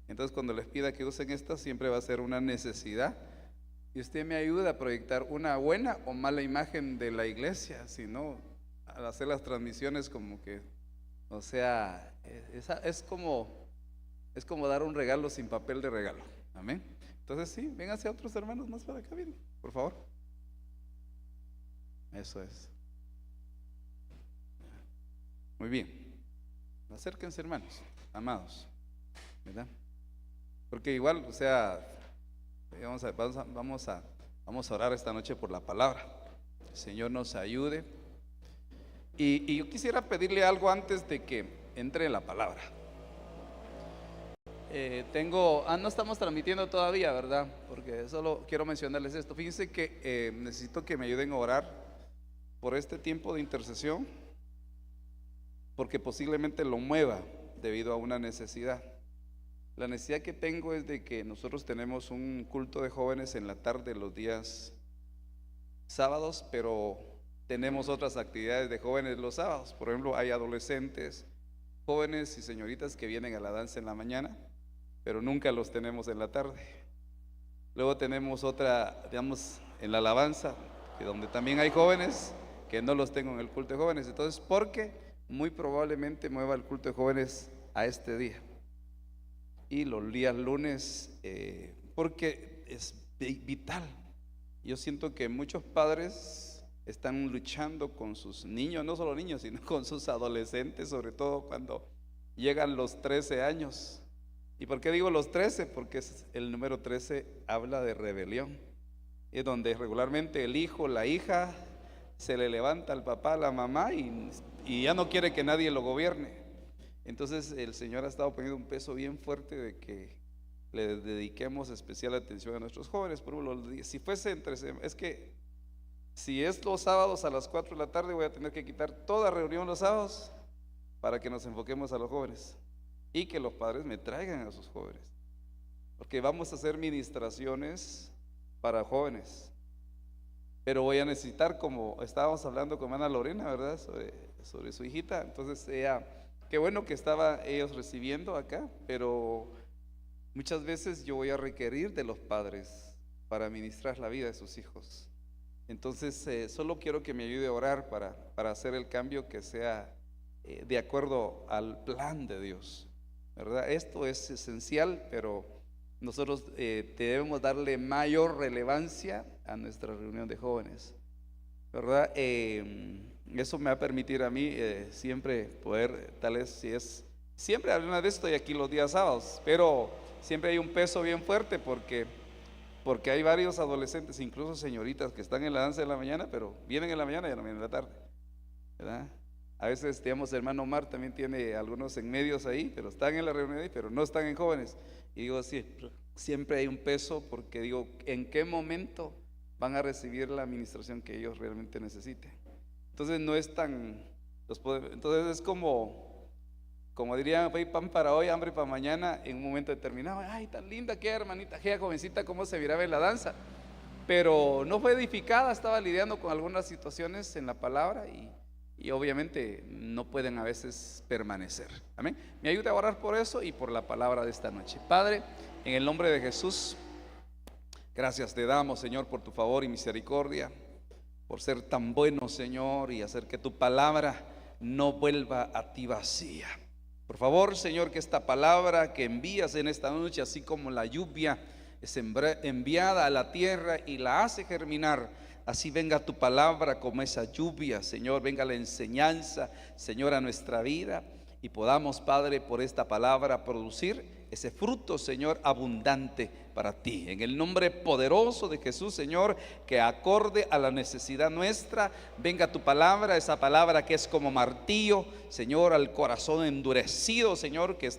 Entonces cuando les pida que usen estas, siempre va a ser una necesidad. Y usted me ayuda a proyectar una buena o mala imagen de la iglesia, si no, al hacer las transmisiones como que, o sea, es como dar un regalo sin papel de regalo. Amén. Entonces sí, vénganse a otros hermanos más para acá, bien, por favor. Eso es. Muy bien. Acérquense, hermanos, amados, ¿verdad? Porque igual, o sea, vamos a orar esta noche por la palabra. El Señor nos ayude. Y yo quisiera pedirle algo antes de que entre en la palabra. No estamos transmitiendo todavía, ¿verdad? Porque solo quiero mencionarles esto. Fíjense que necesito que me ayuden a orar por este tiempo de intercesión, porque posiblemente lo mueva debido a una necesidad. La necesidad que tengo es de que nosotros tenemos un culto de jóvenes en la tarde los días sábados, pero tenemos otras actividades de jóvenes los sábados. Por ejemplo, hay adolescentes, jóvenes y señoritas que vienen a la danza en la mañana, pero nunca los tenemos en la tarde. Luego tenemos otra, digamos, en la alabanza, que donde también hay jóvenes, que no los tengo en el culto de jóvenes. Entonces, porque muy probablemente mueva el culto de jóvenes a este día y los días lunes, porque es vital. Yo siento que muchos padres están luchando con sus niños, no solo niños, sino con sus adolescentes, sobre todo cuando llegan los 13 años. ¿Y por qué digo los 13? Porque el número 13 habla de rebelión. Es donde regularmente el hijo, la hija, se le levanta al papá, a la mamá y ya no quiere que nadie lo gobierne. Entonces el Señor ha estado poniendo un peso bien fuerte de que le dediquemos especial atención a nuestros jóvenes. Por ejemplo, si fuese es que si es los sábados a las 4 de la tarde, voy a tener que quitar toda reunión los sábados para que nos enfoquemos a los jóvenes y que los padres me traigan a sus jóvenes, porque vamos a hacer ministraciones para jóvenes. Pero voy a necesitar, como estábamos hablando con Ana Lorena, ¿verdad? Sobre su hijita. Entonces qué bueno que estaba ellos recibiendo acá, pero muchas veces yo voy a requerir de los padres para ministrar la vida de sus hijos. Entonces solo quiero que me ayude a orar para hacer el cambio que sea de acuerdo al plan de Dios, ¿verdad? Esto es esencial, pero nosotros debemos darle mayor relevancia a nuestra reunión de jóvenes, ¿verdad? Eso me va a permitir a mí siempre poder, tal vez siempre hablo de esto y aquí los días sábados, pero siempre hay un peso bien fuerte porque hay varios adolescentes, incluso señoritas, que están en la danza de la mañana, pero vienen en la mañana y ya no vienen en la tarde, ¿verdad? A veces, digamos, el hermano Omar también tiene algunos en medios ahí, pero están en la reunión ahí, pero no están en jóvenes. Y digo, sí, siempre hay un peso, porque digo, ¿en qué momento van a recibir la administración que ellos realmente necesiten? Entonces no es tan, entonces es como dirían, hay pan para hoy, hambre para mañana, en un momento determinado. Ay, tan linda, qué hermanita, qué jovencita, cómo se miraba en la danza, pero no fue edificada, estaba lidiando con algunas situaciones en la palabra y obviamente no pueden a veces permanecer. Amén. Me ayuda a orar por eso y por la palabra de esta noche. Padre, en el nombre de Jesús, gracias te damos, Señor, por tu favor y misericordia, por ser tan bueno, Señor, y hacer que tu palabra no vuelva a ti vacía. Por favor, Señor, que esta palabra que envías en esta noche, así como la lluvia es enviada a la tierra y la hace germinar, así venga tu palabra como esa lluvia, Señor, venga la enseñanza, Señor, a nuestra vida y podamos, Padre, por esta palabra producir ese fruto, Señor, abundante para ti. En el nombre poderoso de Jesús, Señor, que acorde a la necesidad nuestra, venga tu palabra, esa palabra que es como martillo, Señor, al corazón endurecido, Señor, que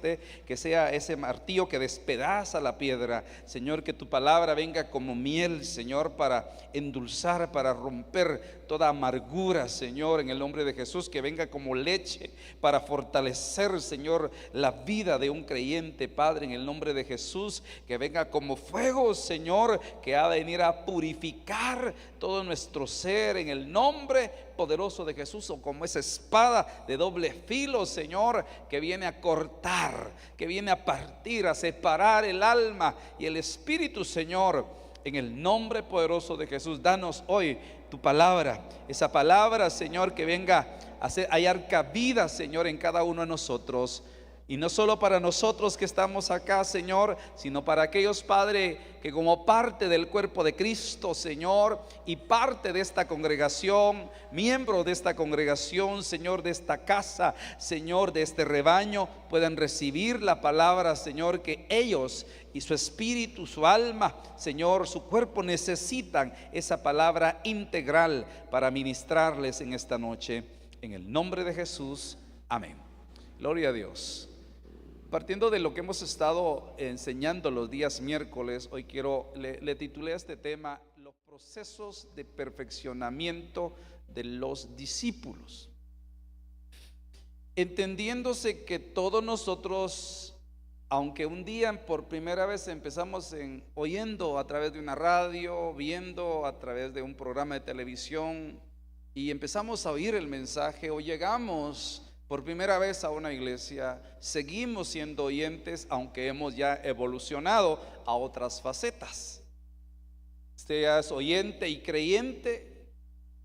sea ese martillo que despedaza la piedra, Señor, que tu palabra venga como miel, Señor, para endulzar, para romper toda amargura, Señor, en el nombre de Jesús, que venga como leche para fortalecer, Señor, la vida de un creyente, Padre. Padre, en el nombre de Jesús, que venga como fuego, Señor, que ha de venir a purificar todo nuestro ser en el nombre poderoso de Jesús, o como esa espada de doble filo, Señor, que viene a cortar, que viene a partir, a separar el alma y el espíritu, Señor, en el nombre poderoso de Jesús. Danos hoy tu palabra, esa palabra, Señor, que venga a hallar cabida, Señor, en cada uno de nosotros. Y no solo para nosotros que estamos acá, Señor, sino para aquellos, Padre, que como parte del cuerpo de Cristo, Señor, y parte de esta congregación, miembro de esta congregación, Señor, de esta casa, Señor, de este rebaño, puedan recibir la palabra, Señor, que ellos y su espíritu, su alma, Señor, su cuerpo necesitan esa palabra integral para ministrarles en esta noche. En el nombre de Jesús, amén. Gloria a Dios. Partiendo de lo que hemos estado enseñando los días miércoles, hoy le titulé a este tema: los procesos de perfeccionamiento de los discípulos. Entendiéndose que todos nosotros, aunque un día por primera vez empezamos oyendo a través de una radio, viendo a través de un programa de televisión, y empezamos a oír el mensaje, o llegamos por primera vez a una iglesia, seguimos siendo oyentes, aunque hemos ya evolucionado a otras facetas. Usted ya es oyente y creyente,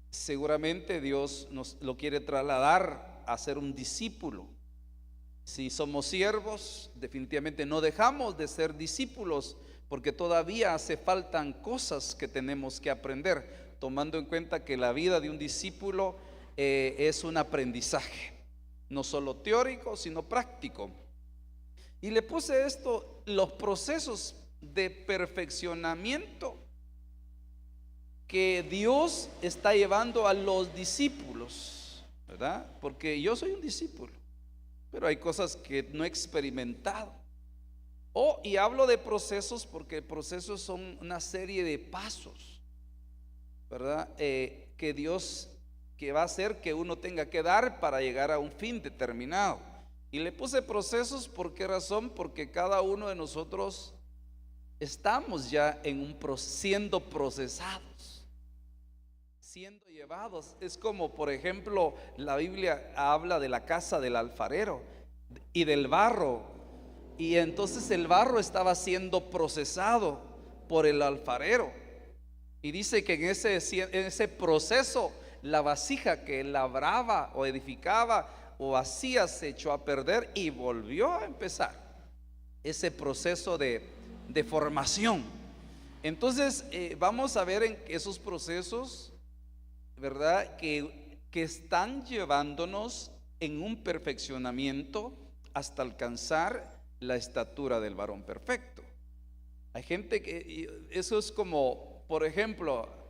seguramente Dios nos lo quiere trasladar a ser un discípulo. Si somos siervos, definitivamente no dejamos de ser discípulos, porque todavía hace faltan cosas que tenemos que aprender, tomando en cuenta que la vida de un discípulo es un aprendizaje, no solo teórico, sino práctico. Y le puse esto: los procesos de perfeccionamiento que Dios está llevando a los discípulos, ¿verdad? Porque yo soy un discípulo, pero hay cosas que no he experimentado. Y hablo de procesos porque procesos son una serie de pasos, ¿verdad? Que Dios que va a hacer que uno tenga que dar para llegar a un fin determinado. Y le puse procesos, ¿por qué razón? Porque cada uno de nosotros estamos ya siendo procesados, siendo llevados. Es como, por ejemplo, la Biblia habla de la casa del alfarero y del barro, y entonces el barro estaba siendo procesado por el alfarero, y dice que en ese proceso la vasija que labraba o edificaba o hacía se echó a perder y volvió a empezar ese proceso de formación. Entonces vamos a ver en esos procesos, ¿verdad? Que están llevándonos en un perfeccionamiento hasta alcanzar la estatura del varón perfecto. Hay gente que eso es como, por ejemplo,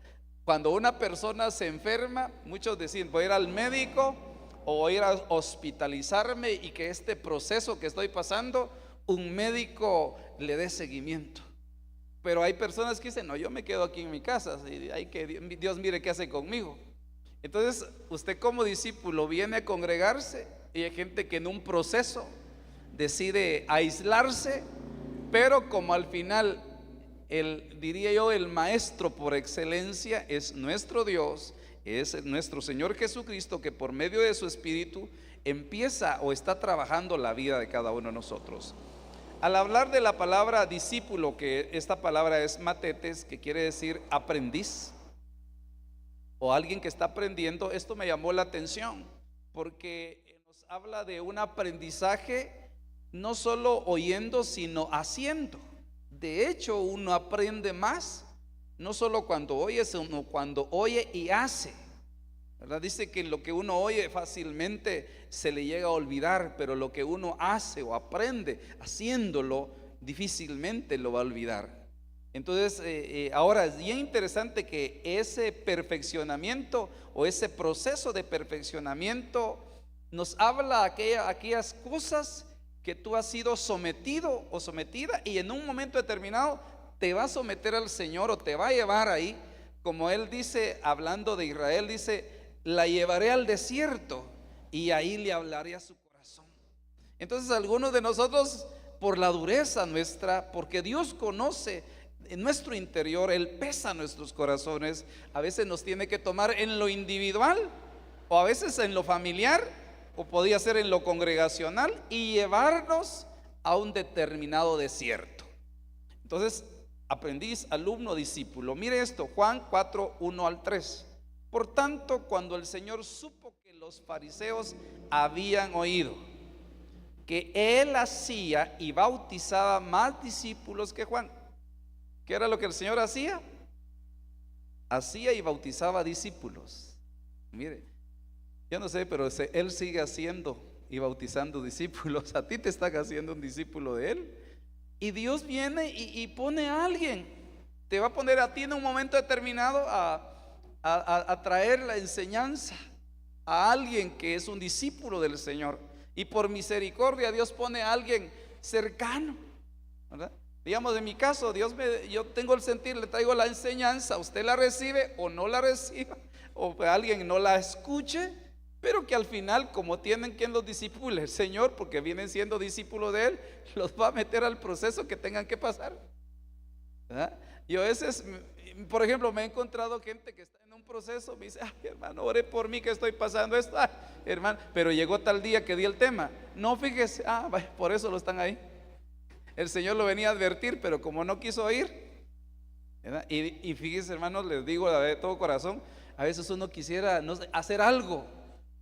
cuando una persona se enferma, muchos deciden: voy a ir al médico o voy a ir a hospitalizarme, y que este proceso que estoy pasando, un médico le dé seguimiento. Pero hay personas que dicen: no, yo me quedo aquí en mi casa, y hay que Dios mire qué hace conmigo. Entonces usted como discípulo viene a congregarse, y hay gente que en un proceso decide aislarse, pero como al final diría yo, el maestro por excelencia es nuestro Dios, es nuestro Señor Jesucristo, que por medio de su Espíritu empieza o está trabajando la vida de cada uno de nosotros. Al hablar de la palabra discípulo, que esta palabra es matetes, que quiere decir aprendiz o alguien que está aprendiendo, esto me llamó la atención porque nos habla de un aprendizaje no solo oyendo, sino haciendo. De hecho, uno aprende más no solo cuando oye, sino cuando oye y hace, ¿verdad? Dice que lo que uno oye fácilmente se le llega a olvidar, pero lo que uno hace o aprende haciéndolo, difícilmente lo va a olvidar. Entonces, ahora es bien interesante que ese perfeccionamiento o ese proceso de perfeccionamiento nos habla aquellas cosas que tú has sido sometido o sometida, y en un momento determinado te va a someter al Señor o te va a llevar ahí, como Él dice, hablando de Israel, dice: la llevaré al desierto y ahí le hablaré a su corazón. Entonces algunos de nosotros por la dureza nuestra, porque Dios conoce en nuestro interior, Él pesa nuestros corazones. A veces nos tiene que tomar en lo individual, o a veces en lo familiar, o podía ser en lo congregacional, y llevarnos a un determinado desierto. Entonces, aprendiz, alumno, discípulo. Mire esto, Juan 4, 1 al 3. Por tanto, cuando el Señor supo que los fariseos habían oído que Él hacía y bautizaba más discípulos que Juan. ¿Qué era lo que el Señor hacía? Hacía y bautizaba discípulos. Mire, yo no sé, pero Él sigue haciendo y bautizando discípulos. A ti te están haciendo un discípulo de Él. Y Dios viene y pone a alguien. Te va a poner a ti en un momento determinado a traer la enseñanza a alguien que es un discípulo del Señor. Y por misericordia Dios pone a alguien cercano, ¿verdad? Digamos, en mi caso, yo tengo el sentir, le traigo la enseñanza, usted la recibe o no la reciba, o alguien no la escuche, pero que al final, como tienen quien los discipule, el Señor, porque vienen siendo discípulos de Él, los va a meter al proceso que tengan que pasar, ¿verdad? Yo a veces, por ejemplo, me he encontrado gente que está en un proceso, me dice, ay, hermano, ore por mí que estoy pasando esto, ay, hermano, pero llegó tal día que di el tema, no, fíjese, vaya, por eso lo están ahí. El Señor lo venía a advertir, pero como no quiso oír, ¿verdad? Y fíjese, hermanos, les digo de todo corazón, a veces uno quisiera no sé, hacer algo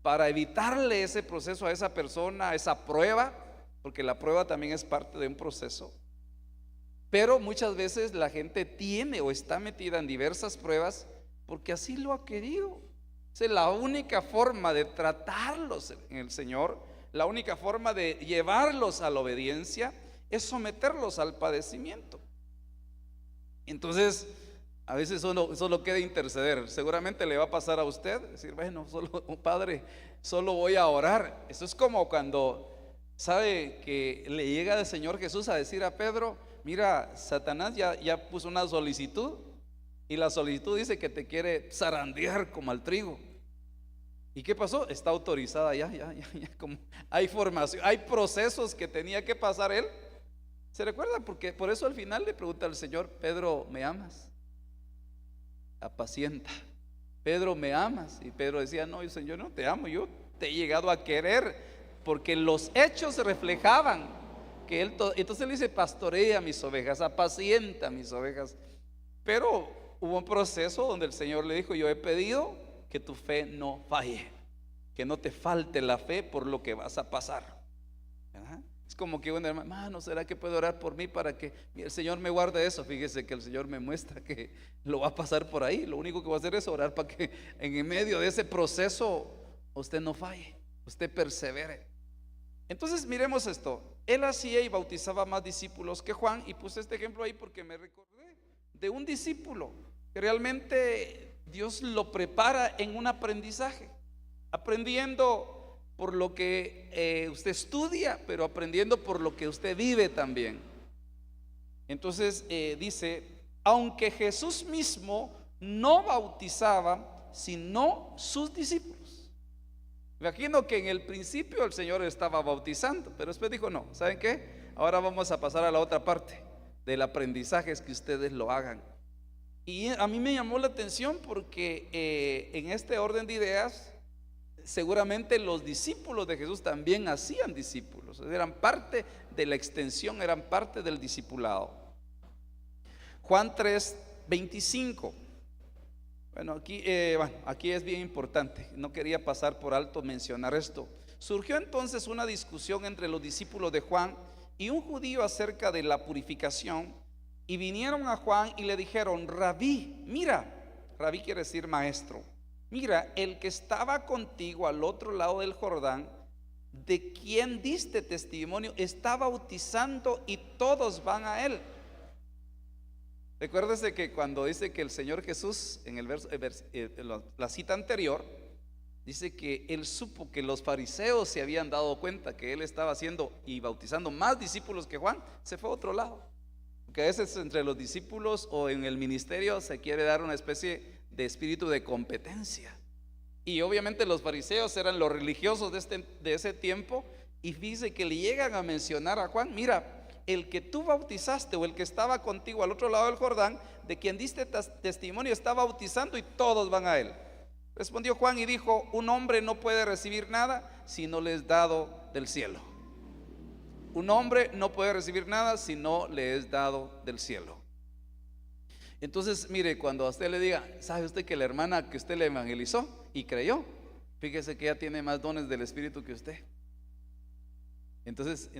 para evitarle ese proceso a esa persona, esa prueba, porque la prueba también es parte de un proceso. Pero muchas veces la gente tiene o está metida en diversas pruebas porque así lo ha querido. Es la única forma de tratarlos en el Señor, la única forma de llevarlos a la obediencia es someterlos al padecimiento. Entonces, a veces solo queda interceder. Seguramente le va a pasar a usted decir, bueno, Padre, solo voy a orar. Eso es como cuando sabe que le llega el Señor Jesús a decir a Pedro, mira, Satanás ya puso una solicitud, y la solicitud dice que te quiere zarandear como al trigo. ¿Y qué pasó? Está autorizada ya como hay formación, hay procesos que tenía que pasar él. ¿Se recuerda? Porque por eso al final le pregunta al Señor, Pedro, ¿me amas? Apacienta. Pedro, ¿me amas? Y Pedro decía, no, Señor, no te amo, yo te he llegado a querer, porque los hechos reflejaban que él, entonces él dice, pastorea mis ovejas, apacienta mis ovejas. Pero hubo un proceso donde el Señor le dijo, yo he pedido que tu fe no falle, que no te falte la fe por lo que vas a pasar. ¿Verdad? Es como que un hermano, ¿será que puede orar por mí para que el Señor me guarde eso? Fíjese que el Señor me muestra que lo va a pasar por ahí. Lo único que va a hacer es orar para que en medio de ese proceso usted no falle, usted persevere. Entonces miremos esto. Él hacía y bautizaba más discípulos que Juan, y puse este ejemplo ahí porque me recordé de un discípulo que realmente Dios lo prepara en un aprendizaje, aprendiendo por lo que usted estudia, pero aprendiendo por lo que usted vive también. Entonces dice, aunque Jesús mismo no bautizaba, sino sus discípulos. Me imagino que en el principio el Señor estaba bautizando, pero después dijo, no, ¿saben qué? Ahora vamos a pasar a la otra parte del aprendizaje, es que ustedes lo hagan. Y a mí me llamó la atención porque en este orden de ideas, seguramente los discípulos de Jesús también hacían discípulos, eran parte de la extensión, eran parte del discipulado. Juan 3:25. Bueno, aquí es bien importante, no quería pasar por alto mencionar esto. Surgió entonces una discusión entre los discípulos de Juan y un judío acerca de la purificación, y vinieron a Juan y le dijeron, Rabí, mira, Rabí quiere decir maestro, mira, el que estaba contigo al otro lado del Jordán, de quien diste testimonio, está bautizando y todos van a él. Recuérdese que cuando dice que el Señor Jesús, en la cita anterior, dice que él supo que los fariseos se habían dado cuenta que él estaba haciendo y bautizando más discípulos que Juan, se fue a otro lado. Porque a veces entre los discípulos o en el ministerio se quiere dar una especie de espíritu de competencia. Y obviamente los fariseos eran los religiosos de ese tiempo, y dice que le llegan a mencionar a Juan, mira, el que tú bautizaste o el que estaba contigo al otro lado del Jordán, de quien diste testimonio, está bautizando y todos van a él. Respondió Juan y dijo: un hombre no puede recibir nada si no le es dado del cielo. Un hombre no puede recibir nada si no le es dado del cielo. Entonces, mire, cuando a usted le diga: ¿sabe usted que la hermana que usted le evangelizó y creyó? Fíjese que ella tiene más dones del Espíritu que usted. Entonces,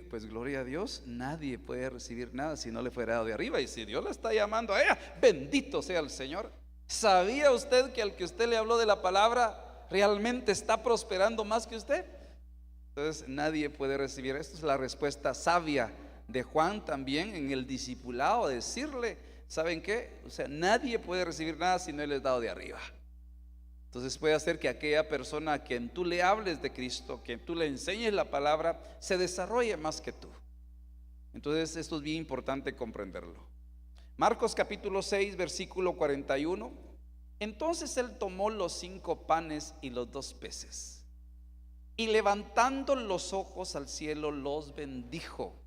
pues gloria a Dios, nadie puede recibir nada si no le fuera dado de arriba. Y si Dios la está llamando a ella, bendito sea el Señor. ¿Sabía usted que al que usted le habló de la palabra realmente está prosperando más que usted? Entonces nadie puede recibir. Esto es la respuesta sabia de Juan también en el discipulado, decirle: ¿saben qué? O sea, nadie puede recibir nada si no le es dado de arriba. Entonces puede hacer que aquella persona a quien tú le hables de Cristo, que tú le enseñes la palabra, se desarrolle más que tú. Entonces esto es bien importante comprenderlo. Marcos capítulo 6 versículo 41. Entonces él tomó los 5 panes y los 2 peces, y levantando los ojos al cielo los bendijo,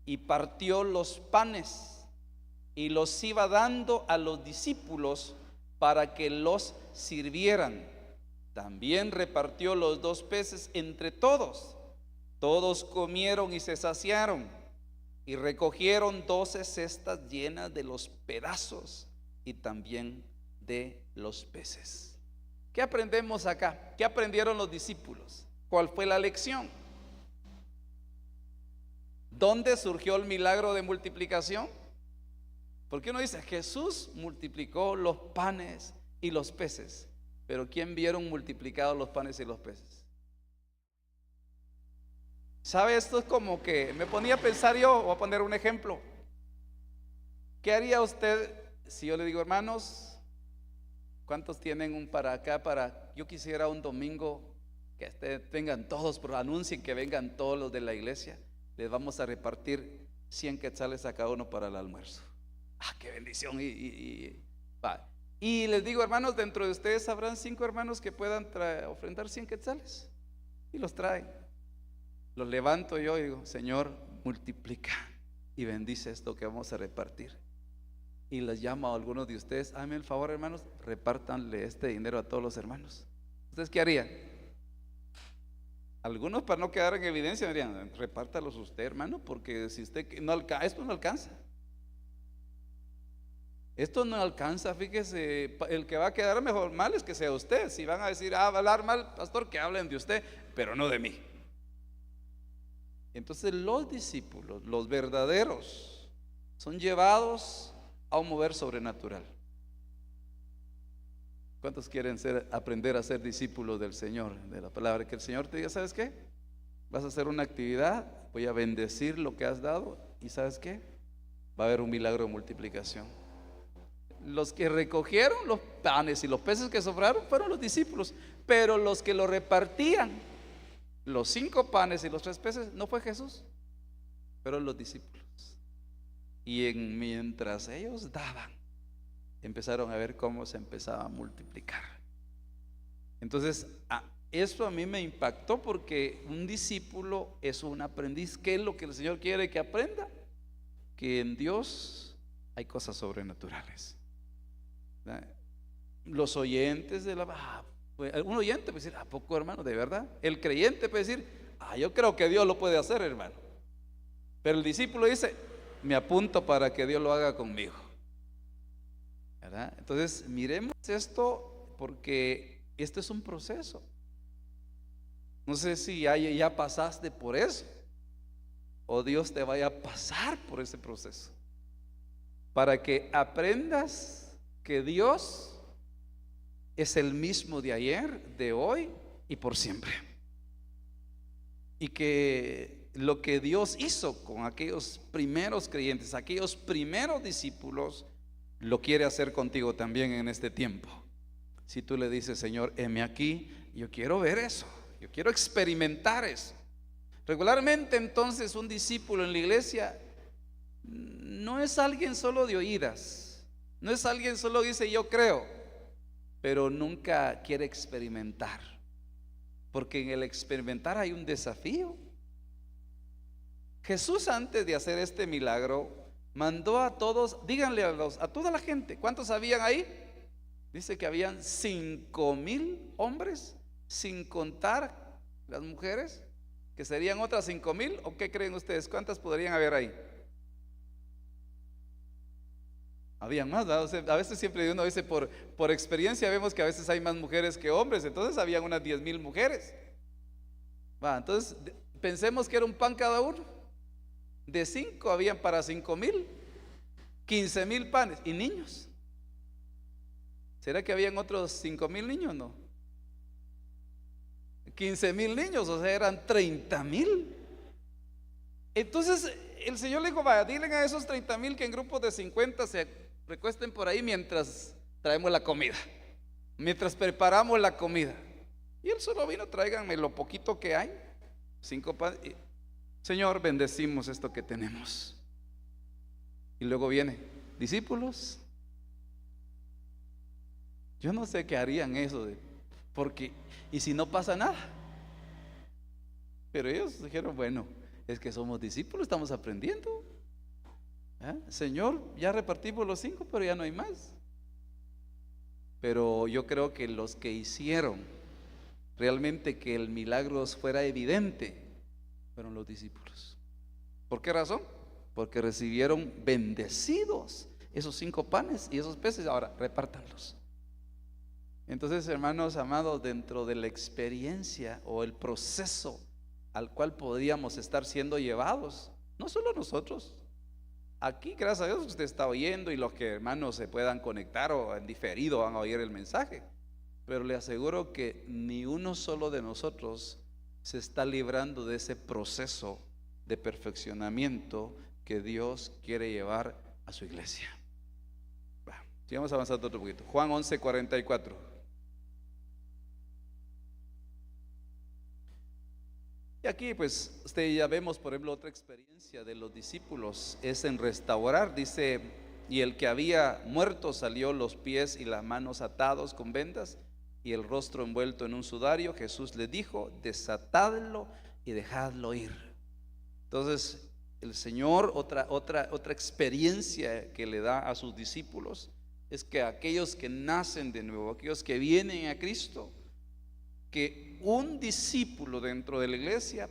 y partió los panes y los iba dando a los discípulos para que los sirvieran. También repartió los 2 peces entre todos. Todos comieron y se saciaron, y recogieron 12 cestas llenas de los pedazos y también de los peces. ¿Qué aprendemos acá? ¿Qué aprendieron los discípulos? ¿Cuál fue la lección? ¿Dónde surgió el milagro de multiplicación? Porque uno dice: Jesús multiplicó los panes y los peces, pero ¿quién vieron multiplicados los panes y los peces? ¿Sabe? Esto es como que me ponía a pensar yo. Voy a poner un ejemplo. ¿Qué haría usted si yo le digo: hermanos, ¿cuántos tienen un para acá? Yo quisiera un domingo que vengan todos, pero anuncien que vengan todos los de la iglesia. Les vamos a repartir 100 quetzales a cada uno para el almuerzo. ¡Qué bendición! Y les digo: hermanos, dentro de ustedes habrán 5 hermanos que puedan ofrendar 100 quetzales, y los traen. Los levanto yo y digo: Señor, multiplica y bendice esto que vamos a repartir. Y les llamo a algunos de ustedes: háganme el favor, hermanos, repártanle este dinero a todos los hermanos. ¿Ustedes qué harían? Algunos, para no quedar en evidencia, dirían: repártalos usted, hermano, porque si usted esto no alcanza. Esto no alcanza, fíjese. El que va a quedar mejor mal es que sea usted. Si van a decir: va a hablar mal, pastor, que hablen de usted, pero no de mí. Entonces los discípulos, los verdaderos, son llevados a un mover sobrenatural. ¿Cuántos quieren aprender a ser discípulos del Señor, de la palabra? Que el Señor te diga: ¿sabes qué? Vas a hacer una actividad, voy a bendecir lo que has dado, y ¿sabes qué? Va a haber un milagro de multiplicación. Los que recogieron los panes y los peces que sobraron fueron los discípulos, pero los que lo repartían, los 5 panes y los 3 peces, no fue Jesús, fueron los discípulos. Y mientras ellos daban, empezaron a ver cómo se empezaba a multiplicar. Entonces, eso a mí me impactó, porque un discípulo es un aprendiz. ¿Qué es lo que el Señor quiere que aprenda? Que en Dios hay cosas sobrenaturales. Los oyentes de un oyente puede decir: ¿a poco, hermano? ¿De verdad? El creyente puede decir: yo creo que Dios lo puede hacer, hermano. Pero el discípulo dice: me apunto para que Dios lo haga conmigo, ¿verdad? Entonces miremos esto, porque este es un proceso. No sé si ya pasaste por eso, o Dios te vaya a pasar por ese proceso, para que aprendas que Dios es el mismo de ayer, de hoy y por siempre. Y que lo que Dios hizo con aquellos primeros creyentes, aquellos primeros discípulos, lo quiere hacer contigo también en este tiempo. Si tú le dices: Señor, heme aquí, yo quiero ver eso, yo quiero experimentar eso. Regularmente, entonces, un discípulo en la iglesia no es alguien solo de oídas. No es alguien solo que dice: yo creo, pero nunca quiere experimentar. Porque en el experimentar hay un desafío. Jesús, antes de hacer este milagro, mandó a todos, díganle a toda la gente, ¿cuántos habían ahí? Dice que habían 5,000 hombres, sin contar las mujeres, que serían otras 5,000, ¿o qué creen ustedes? ¿Cuántas podrían haber ahí? Habían más, ¿verdad? O sea, a veces siempre uno dice, por experiencia vemos que a veces hay más mujeres que hombres, entonces habían unas 10,000 mujeres. Entonces pensemos que era un pan cada uno. De 5 habían para 5,000, 15,000 panes y niños. ¿Será que habían otros 5,000 niños? No, 15,000 niños, o sea, eran 30,000. Entonces el Señor le dijo, vaya, dilen a esos 30,000 que en grupos de 50 se recuesten por ahí mientras traemos la comida, mientras preparamos la comida. Y él solo vino, tráiganme lo poquito que hay, 5 panes. Señor, bendecimos esto que tenemos. Y luego viene, discípulos, yo no sé qué harían eso, porque, y si no pasa nada. Pero ellos dijeron, bueno, es que somos discípulos, estamos aprendiendo. Señor, ya repartimos los 5, pero ya no hay más. Pero yo creo que los que hicieron realmente que el milagro fuera evidente fueron los discípulos. ¿Por qué razón? Porque recibieron bendecidos esos 5 panes y esos peces. Ahora, repártanlos. Entonces, hermanos amados, dentro de la experiencia o el proceso al cual podríamos estar siendo llevados, no solo nosotros. Aquí, gracias a Dios, usted está oyendo, y los que hermanos se puedan conectar o en diferido van a oír el mensaje. Pero le aseguro que ni uno solo de nosotros se está librando de ese proceso de perfeccionamiento que Dios quiere llevar a su iglesia. Sigamos avanzando otro poquito. Juan 11:44. Y aquí pues ya vemos, por ejemplo, otra experiencia de los discípulos es en restaurar. Dice, y el que había muerto salió, los pies y las manos atados con vendas y el rostro envuelto en un sudario. Jesús le dijo, desatadlo y dejadlo ir. Entonces el Señor, otra experiencia que le da a sus discípulos es que aquellos que nacen de nuevo, aquellos que vienen a Cristo, que un discípulo dentro de la iglesia,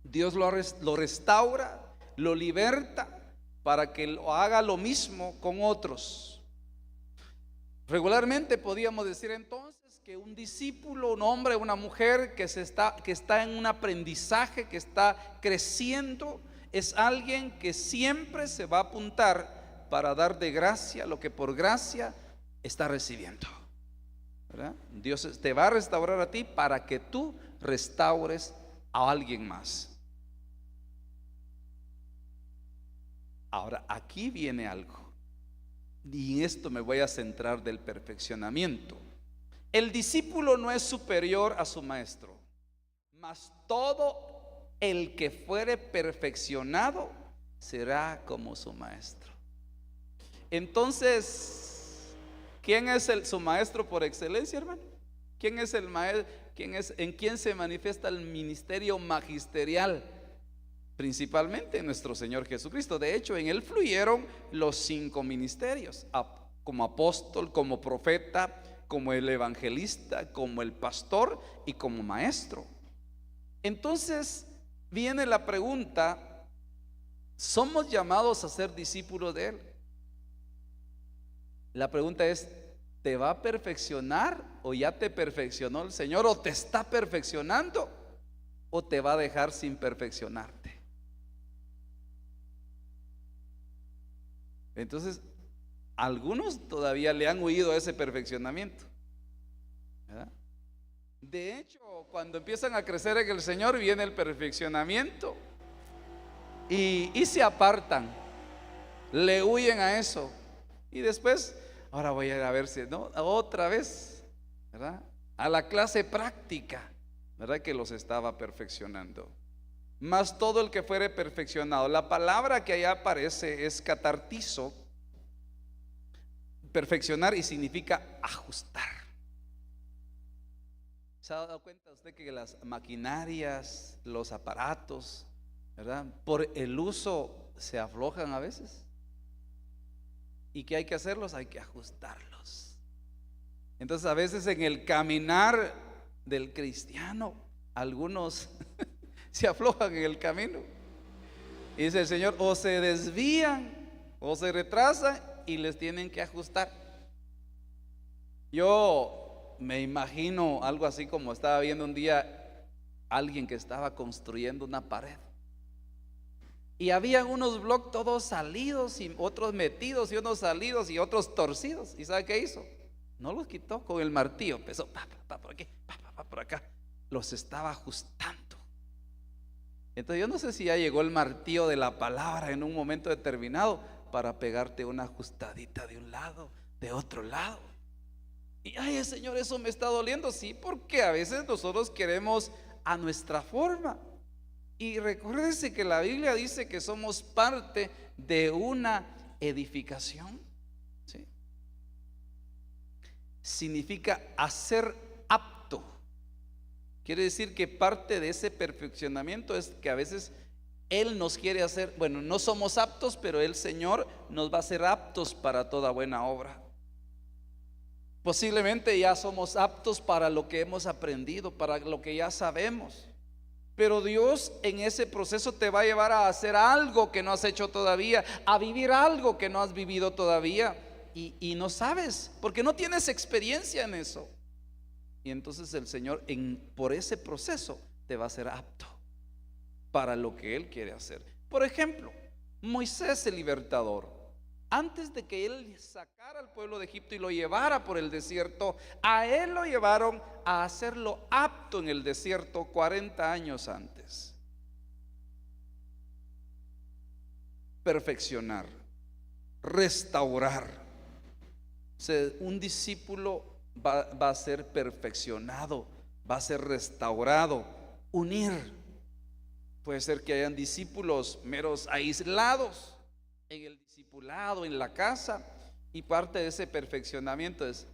Dios lo restaura, lo liberta para que lo haga lo mismo con otros. Regularmente podíamos decir entonces que un discípulo, un hombre, una mujer que está en un aprendizaje, que está creciendo, es alguien que siempre se va a apuntar para dar de gracia lo que por gracia está recibiendo, ¿verdad? Dios te va a restaurar a ti para que tú restaures a alguien más. Ahora, aquí viene algo, y en esto me voy a centrar del perfeccionamiento. El discípulo no es superior a su maestro, mas todo el que fuere perfeccionado será como su maestro. Entonces, ¿quién es su maestro por excelencia, hermano? ¿Quién es el maestro? ¿En quién se manifiesta el ministerio magisterial? Principalmente en nuestro Señor Jesucristo. De hecho, en Él fluyeron los 5 ministerios, como apóstol, como profeta, como el evangelista, como el pastor y como maestro. Entonces viene la pregunta: ¿somos llamados a ser discípulos de Él? La pregunta es, ¿te va a perfeccionar o ya te perfeccionó el Señor, o te está perfeccionando o te va a dejar sin perfeccionarte? Entonces, algunos todavía le han huido a ese perfeccionamiento, ¿verdad? De hecho, cuando empiezan a crecer en el Señor, viene el perfeccionamiento y se apartan, le huyen a eso. Y después, ahora voy a ir a ver si, ¿no? Otra vez, ¿verdad? A la clase práctica, ¿verdad? Que los estaba perfeccionando. Mas todo el que fuere perfeccionado. La palabra que allá aparece es catartizo, perfeccionar, y significa ajustar. ¿Se ha dado cuenta usted que las maquinarias, los aparatos, ¿verdad? Por el uso se aflojan a veces. ¿Y qué hay que hacerlos? Hay que ajustarlos. Entonces a veces en el caminar del cristiano, algunos se aflojan en el camino. Y dice el Señor, o se desvían o se retrasan y les tienen que ajustar. Yo me imagino algo así como estaba viendo un día alguien que estaba construyendo una pared. Y había unos bloques todos salidos y otros metidos y unos salidos y otros torcidos. ¿Y sabe qué hizo? No los quitó con el martillo. Empezó por aquí, por acá. Los estaba ajustando. Entonces yo no sé si ya llegó el martillo de la palabra en un momento determinado para pegarte una ajustadita de un lado, de otro lado. Y ay, Señor, eso me está doliendo. Sí, porque a veces nosotros queremos a nuestra forma. Y recuérdense que la Biblia dice que somos parte de una edificación. ¿Sí? Significa hacer apto. Quiere decir que parte de ese perfeccionamiento es que a veces Él nos quiere hacer, bueno, no somos aptos, pero el Señor nos va a hacer aptos para toda buena obra. Posiblemente ya somos aptos para lo que hemos aprendido, para lo que ya sabemos. Pero Dios en ese proceso te va a llevar a hacer algo que no has hecho todavía, a vivir algo que no has vivido todavía, y no sabes, porque no tienes experiencia en eso. Y entonces el Señor por ese proceso te va a hacer apto para lo que Él quiere hacer. Por ejemplo, Moisés el libertador, antes de que Él sacara al pueblo de Egipto y lo llevara por el desierto, a Él lo llevaron a hacerlo apto en el desierto 40 años antes. Perfeccionar, restaurar. O sea, un discípulo va a ser perfeccionado, va a ser restaurado, unir. Puede ser que hayan discípulos meros aislados en el discipulado, en la casa, y parte de ese perfeccionamiento es: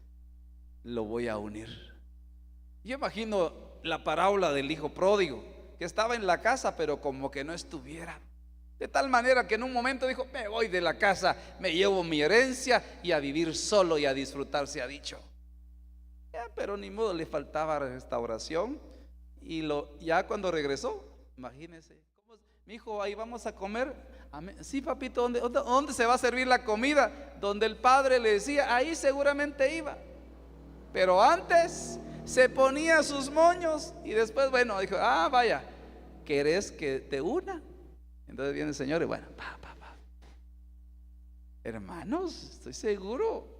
lo voy a unir. Yo imagino la parábola del hijo pródigo, que estaba en la casa pero como que no estuviera, de tal manera que en un momento dijo: me voy de la casa, me llevo mi herencia y a vivir solo y a disfrutar, se ha dicho. Pero ni modo, le faltaba restauración. Y ya cuando regresó, imagínense, mi hijo, ahí vamos a comer. Sí, papito, ¿dónde se va a servir la comida? Donde el padre le decía, ahí seguramente iba. Pero antes se ponía sus moños y después, bueno, dijo: vaya, ¿querés que te una? Entonces viene el Señor y bueno, hermanos, estoy seguro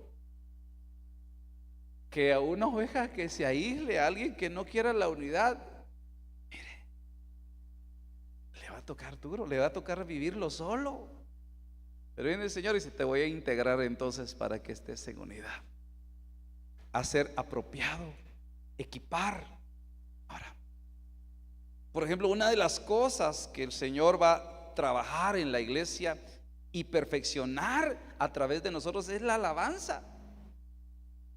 que a una oveja que se aísle, a alguien que no quiera la unidad, mire, le va a tocar duro, le va a tocar vivirlo solo. Pero viene el Señor y dice: te voy a integrar entonces para que estés en unidad. Hacer apropiado, equipar. Ahora, por ejemplo, una de las cosas que el Señor va a trabajar en la iglesia y perfeccionar a través de nosotros es la alabanza.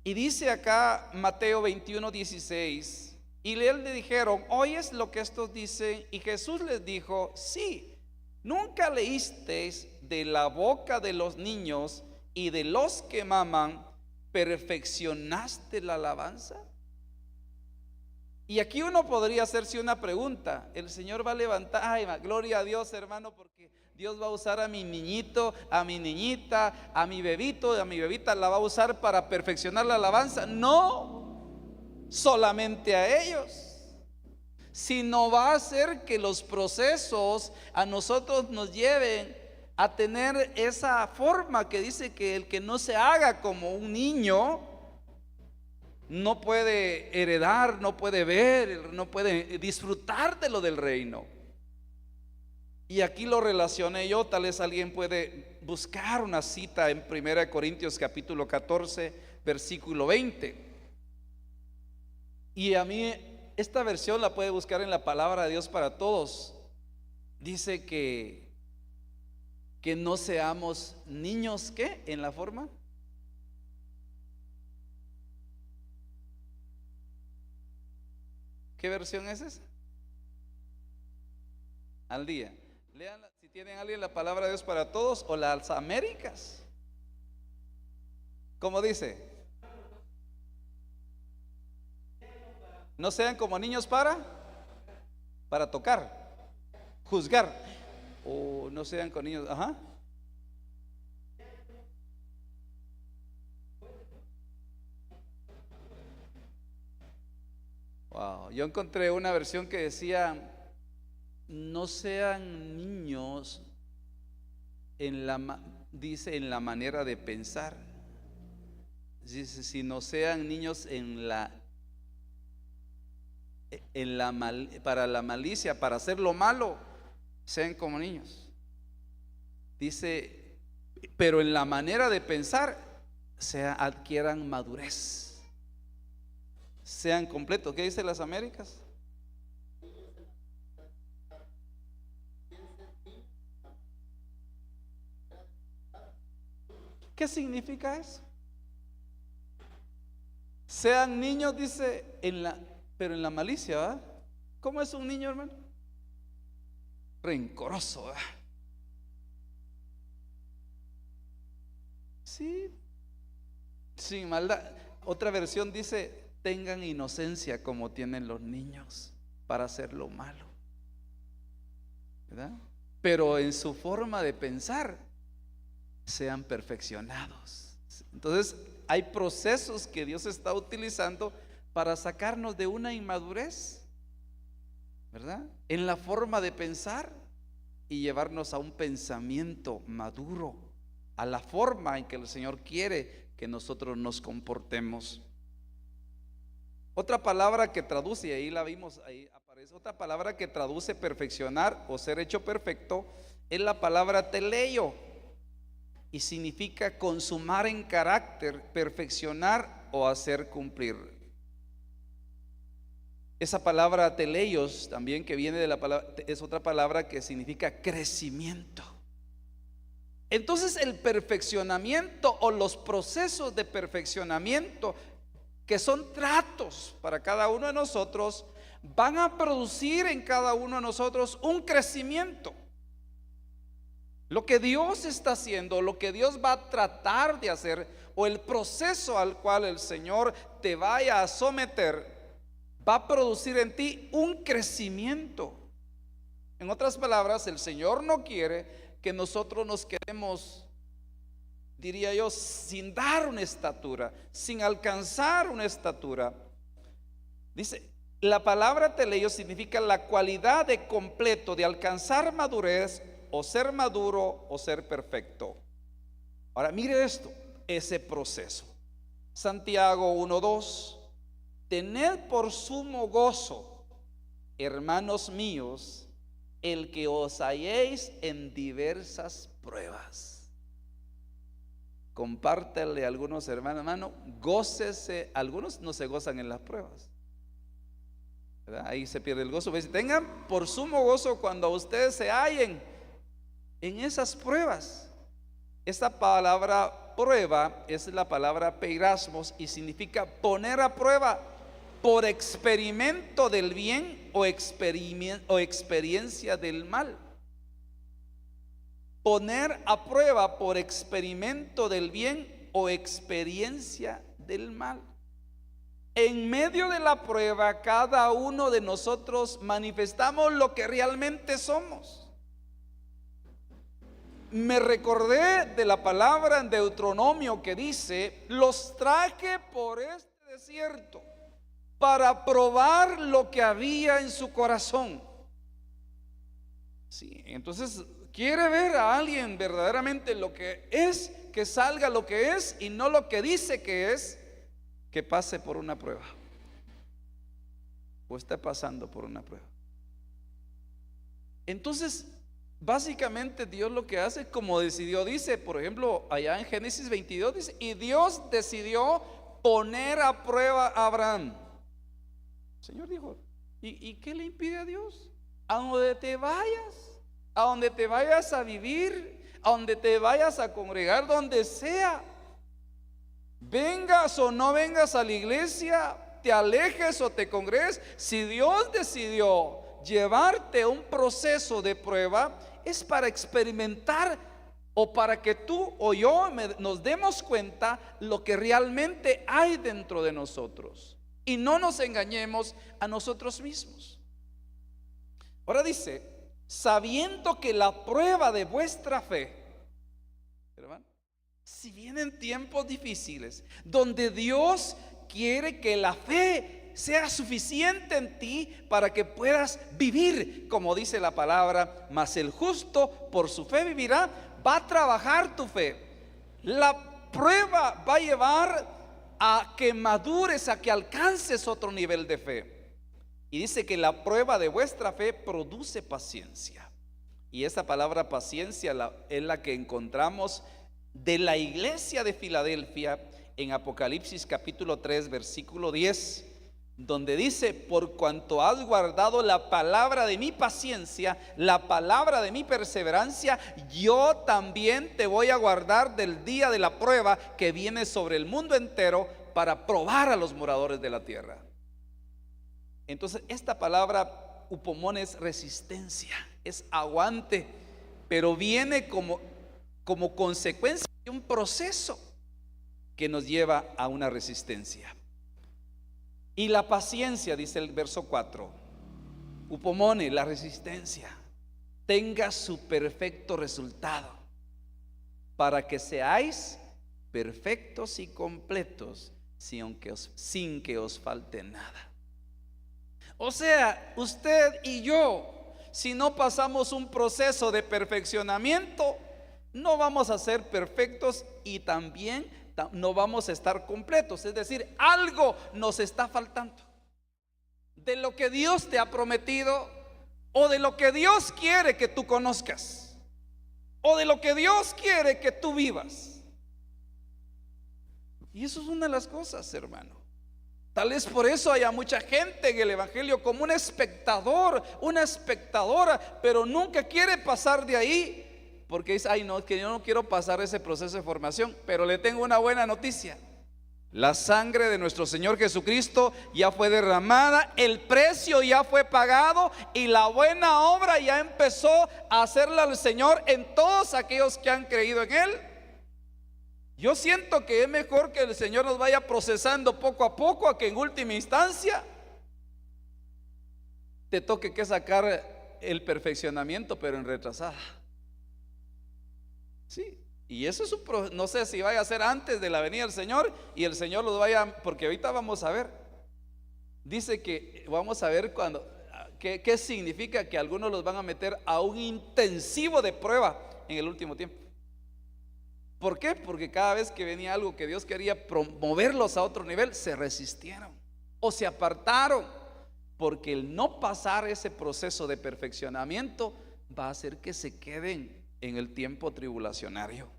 Y dice acá Mateo 21:16, y él le dijeron: ¿oyes lo que estos dicen? Y Jesús les dijo: sí. ¿Nunca leísteis de la boca de los niños y de los que maman perfeccionaste la alabanza? Y aquí uno podría hacerse una pregunta. El Señor va a levantar, ay, gloria a Dios, hermano, porque Dios va a usar a mi niñito, a mi niñita, a mi bebito, a mi bebita, la va a usar para perfeccionar la alabanza. No solamente a ellos, sino va a hacer que los procesos a nosotros nos lleven a tener esa forma que dice que el que no se haga como un niño no puede heredar, no puede ver, no puede disfrutar de lo del reino. Y aquí lo relacioné yo, tal vez alguien puede buscar una cita en 1 Corintios capítulo 14, versículo 20. Y a mí esta versión la puede buscar en la palabra de Dios para todos. Dice que no seamos niños, ¿qué? En la forma. ¿Qué versión es esa? Al día. Lean, si tienen alguien, la palabra de Dios para todos o las Américas. ¿Cómo dice? No sean como niños para tocar, juzgar. O no sean con niños, ajá. Wow, yo encontré una versión que decía: no sean niños dice en la manera de pensar. Dice, si no sean niños para la malicia, para hacer lo malo, sean como niños. Dice, pero en la manera de pensar, adquieran madurez, sean completos. ¿Qué dice las Américas? ¿Qué significa eso? Sean niños, dice, pero en la malicia, ¿verdad? ¿Cómo es un niño, hermano? Rencoroso, ¿verdad? Sí, sin maldad. Otra versión dice: tengan inocencia como tienen los niños para hacer lo malo, ¿verdad? Pero en su forma de pensar, sean perfeccionados. Entonces, hay procesos que Dios está utilizando para sacarnos de una inmadurez, ¿verdad? En la forma de pensar, y llevarnos a un pensamiento maduro, a la forma en que el Señor quiere que nosotros nos comportemos. Otra palabra que traduce, y ahí la vimos, ahí aparece otra palabra que traduce perfeccionar o ser hecho perfecto, es la palabra teleio, y significa consumar en carácter, perfeccionar o hacer cumplir. Esa palabra teleios también, que viene de la palabra, es otra palabra que significa crecimiento. Entonces el perfeccionamiento o los procesos de perfeccionamiento, que son tratos para cada uno de nosotros, van a producir en cada uno de nosotros un crecimiento. Lo que Dios está haciendo, lo que Dios va a tratar de hacer, o el proceso al cual el Señor te vaya a someter, va a producir en ti un crecimiento. En otras palabras, el Señor no quiere que nosotros nos quedemos, diría yo, sin dar una estatura, sin alcanzar una estatura. Dice, la palabra teleio significa la cualidad de completo, de alcanzar madurez, o ser maduro o ser perfecto. Ahora mire esto, ese proceso. Santiago 1:2: tened por sumo gozo, hermanos míos, el que os halléis en diversas pruebas. Compártele a algunos hermanos, hermano, gócese. Algunos no se gozan en las pruebas, ¿verdad? Ahí se pierde el gozo. Tengan por sumo gozo cuando ustedes se hallen en esas pruebas. Esta palabra prueba es la palabra peirasmos y significa poner a prueba por experimento del bien o experiencia del mal. Poner a prueba por experimento del bien o experiencia del mal. En medio de la prueba, cada uno de nosotros manifestamos lo que realmente somos. Me recordé de la palabra en Deuteronomio que dice: los traje por este desierto para probar lo que había en su corazón. Sí, entonces quiere ver a alguien verdaderamente lo que es, que salga lo que es y no lo que dice que es, que pase por una prueba o está pasando por una prueba. Entonces, básicamente Dios lo que hace, como decidió, dice, por ejemplo, allá en Génesis 22 dice: y Dios decidió poner a prueba a Abraham. El Señor dijo: ¿y qué le impide a Dios? A donde te vayas a vivir, a donde te vayas a congregar, donde sea, vengas o no vengas a la iglesia, te alejes o te congregues, si Dios decidió llevarte un proceso de prueba, es para experimentar o para que tú o yo nos demos cuenta lo que realmente hay dentro de nosotros y no nos engañemos a nosotros mismos. Ahora dice, sabiendo que la prueba de vuestra fe, hermano, si vienen tiempos difíciles donde Dios quiere que la fe sea suficiente en ti para que puedas vivir, como dice la palabra, mas el justo por su fe vivirá. Va a trabajar tu fe. La prueba va a llevar a que madures, a que alcances otro nivel de fe. Y dice que la prueba de vuestra fe produce paciencia. Y esa palabra paciencia es la que encontramos de la iglesia de Filadelfia en Apocalipsis capítulo 3 versículo 10, donde dice: por cuanto has guardado la palabra de mi paciencia, la palabra de mi perseverancia, yo también te voy a guardar del día de la prueba que viene sobre el mundo entero para probar a los moradores de la tierra. Entonces esta palabra upomón es resistencia, es aguante, pero viene como consecuencia de un proceso que nos lleva a una resistencia. Y la paciencia, dice el verso 4, upomone, la resistencia, tenga su perfecto resultado, para que seáis perfectos y completos sin que os falte nada. O sea, usted y yo, si no pasamos un proceso de perfeccionamiento, no vamos a ser perfectos y también no vamos a estar completos. Es decir, algo nos está faltando de lo que Dios te ha prometido, o de lo que Dios quiere que tú conozcas, o de lo que Dios quiere que tú vivas. Y eso es una de las cosas, hermano. Tal vez por eso haya mucha gente en el evangelio como un espectador, una espectadora, pero nunca quiere pasar de ahí, porque dice: ay, no, que yo no quiero pasar ese proceso de formación. Pero le tengo una buena noticia: la sangre de nuestro Señor Jesucristo ya fue derramada, el precio ya fue pagado, y la buena obra ya empezó a hacerla el Señor en todos aquellos que han creído en Él. Yo siento que es mejor que el Señor nos vaya procesando poco a poco, a que en última instancia te toque que sacar el perfeccionamiento, pero en retrasada. Sí, y eso es no sé si vaya a ser antes de la venida del Señor, y el Señor los vaya, porque ahorita vamos a ver. Dice que vamos a ver qué significa que algunos los van a meter a un intensivo de prueba en el último tiempo. ¿Por qué? Porque cada vez que venía algo que Dios quería promoverlos a otro nivel, se resistieron o se apartaron, porque el no pasar ese proceso de perfeccionamiento va a hacer que se queden en el tiempo tribulacionario,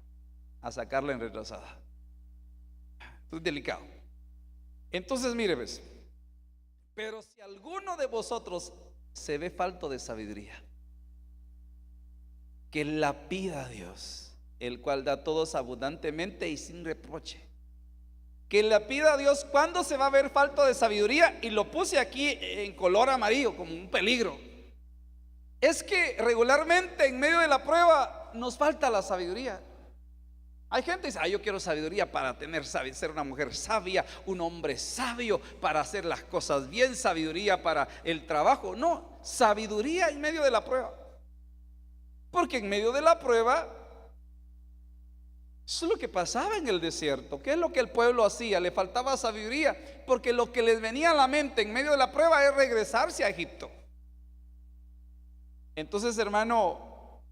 a sacarla en retrasada. Es delicado. Entonces, mire, ves, pero si alguno de vosotros se ve falto de sabiduría, que la pida a Dios, el cual da a todos abundantemente y sin reproche. Que la pida a Dios. ¿Cuándo se va a ver falto de sabiduría? Y lo puse aquí en color amarillo como un peligro. Es que regularmente en medio de la prueba nos falta la sabiduría. Hay gente que dice: yo quiero sabiduría para ser una mujer sabia, un hombre sabio, para hacer las cosas bien, sabiduría para el trabajo. No, sabiduría en medio de la prueba. Porque en medio de la prueba, eso es lo que pasaba en el desierto. ¿Qué es lo que el pueblo hacía? Le faltaba sabiduría, porque lo que les venía a la mente en medio de la prueba es regresarse a Egipto. Entonces, hermano,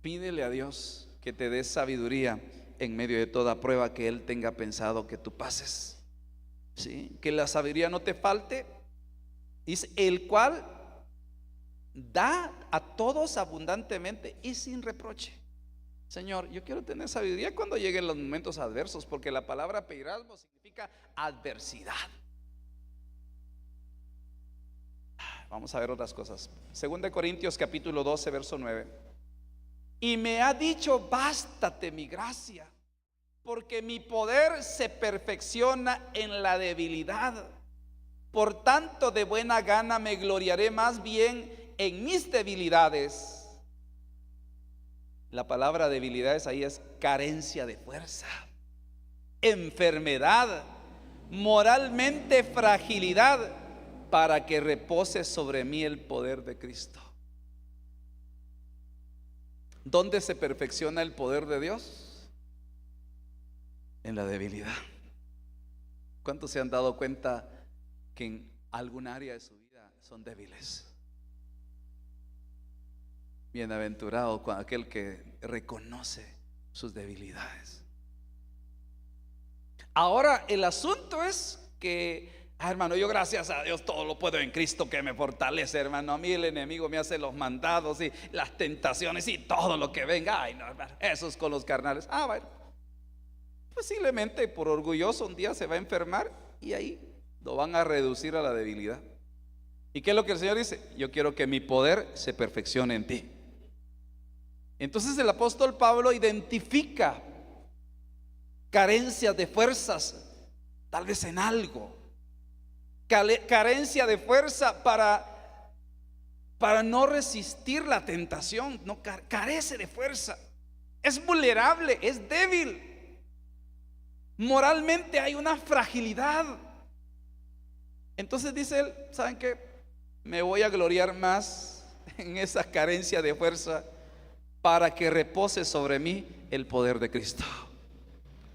pídele a Dios que te dé sabiduría en medio de toda prueba que Él tenga pensado que tú pases. ¿Sí? Que la sabiduría no te falte. Dice: el cual da a todos abundantemente y sin reproche. Señor, yo quiero tener sabiduría cuando lleguen los momentos adversos, porque la palabra peirasmo significa adversidad. Vamos a ver otras cosas. 2 Corintios capítulo 12 verso 9. Y me ha dicho: bástate mi gracia, porque mi poder se perfecciona en la debilidad. Por tanto, de buena gana me gloriaré más bien en mis debilidades, La palabra debilidades ahí es carencia de fuerza, enfermedad, moralmente fragilidad, para que repose sobre mí el poder de Cristo. ¿Dónde se perfecciona el poder de Dios? En la debilidad. ¿Cuántos se han dado cuenta que en algún área de su vida son débiles? Bienaventurado con aquel que reconoce sus debilidades. Ahora el asunto es que, hermano, yo gracias a Dios todo lo puedo en Cristo que me fortalece, hermano. A mí el enemigo me hace los mandados y las tentaciones y todo lo que venga. Ay, no, hermano, eso es con los carnales. Bueno, posiblemente por orgulloso un día se va a enfermar y ahí lo van a reducir a la debilidad. ¿Y qué es lo que el Señor dice? Yo quiero que mi poder se perfeccione en ti. Entonces el apóstol Pablo identifica carencias de fuerzas, tal vez en algo, carencia de fuerza para no resistir la tentación. No, carece de fuerza, es vulnerable, es débil, moralmente hay una fragilidad. Entonces dice él, ¿saben qué? Me voy a gloriar más en esa carencia de fuerza para que repose sobre mí el poder de Cristo.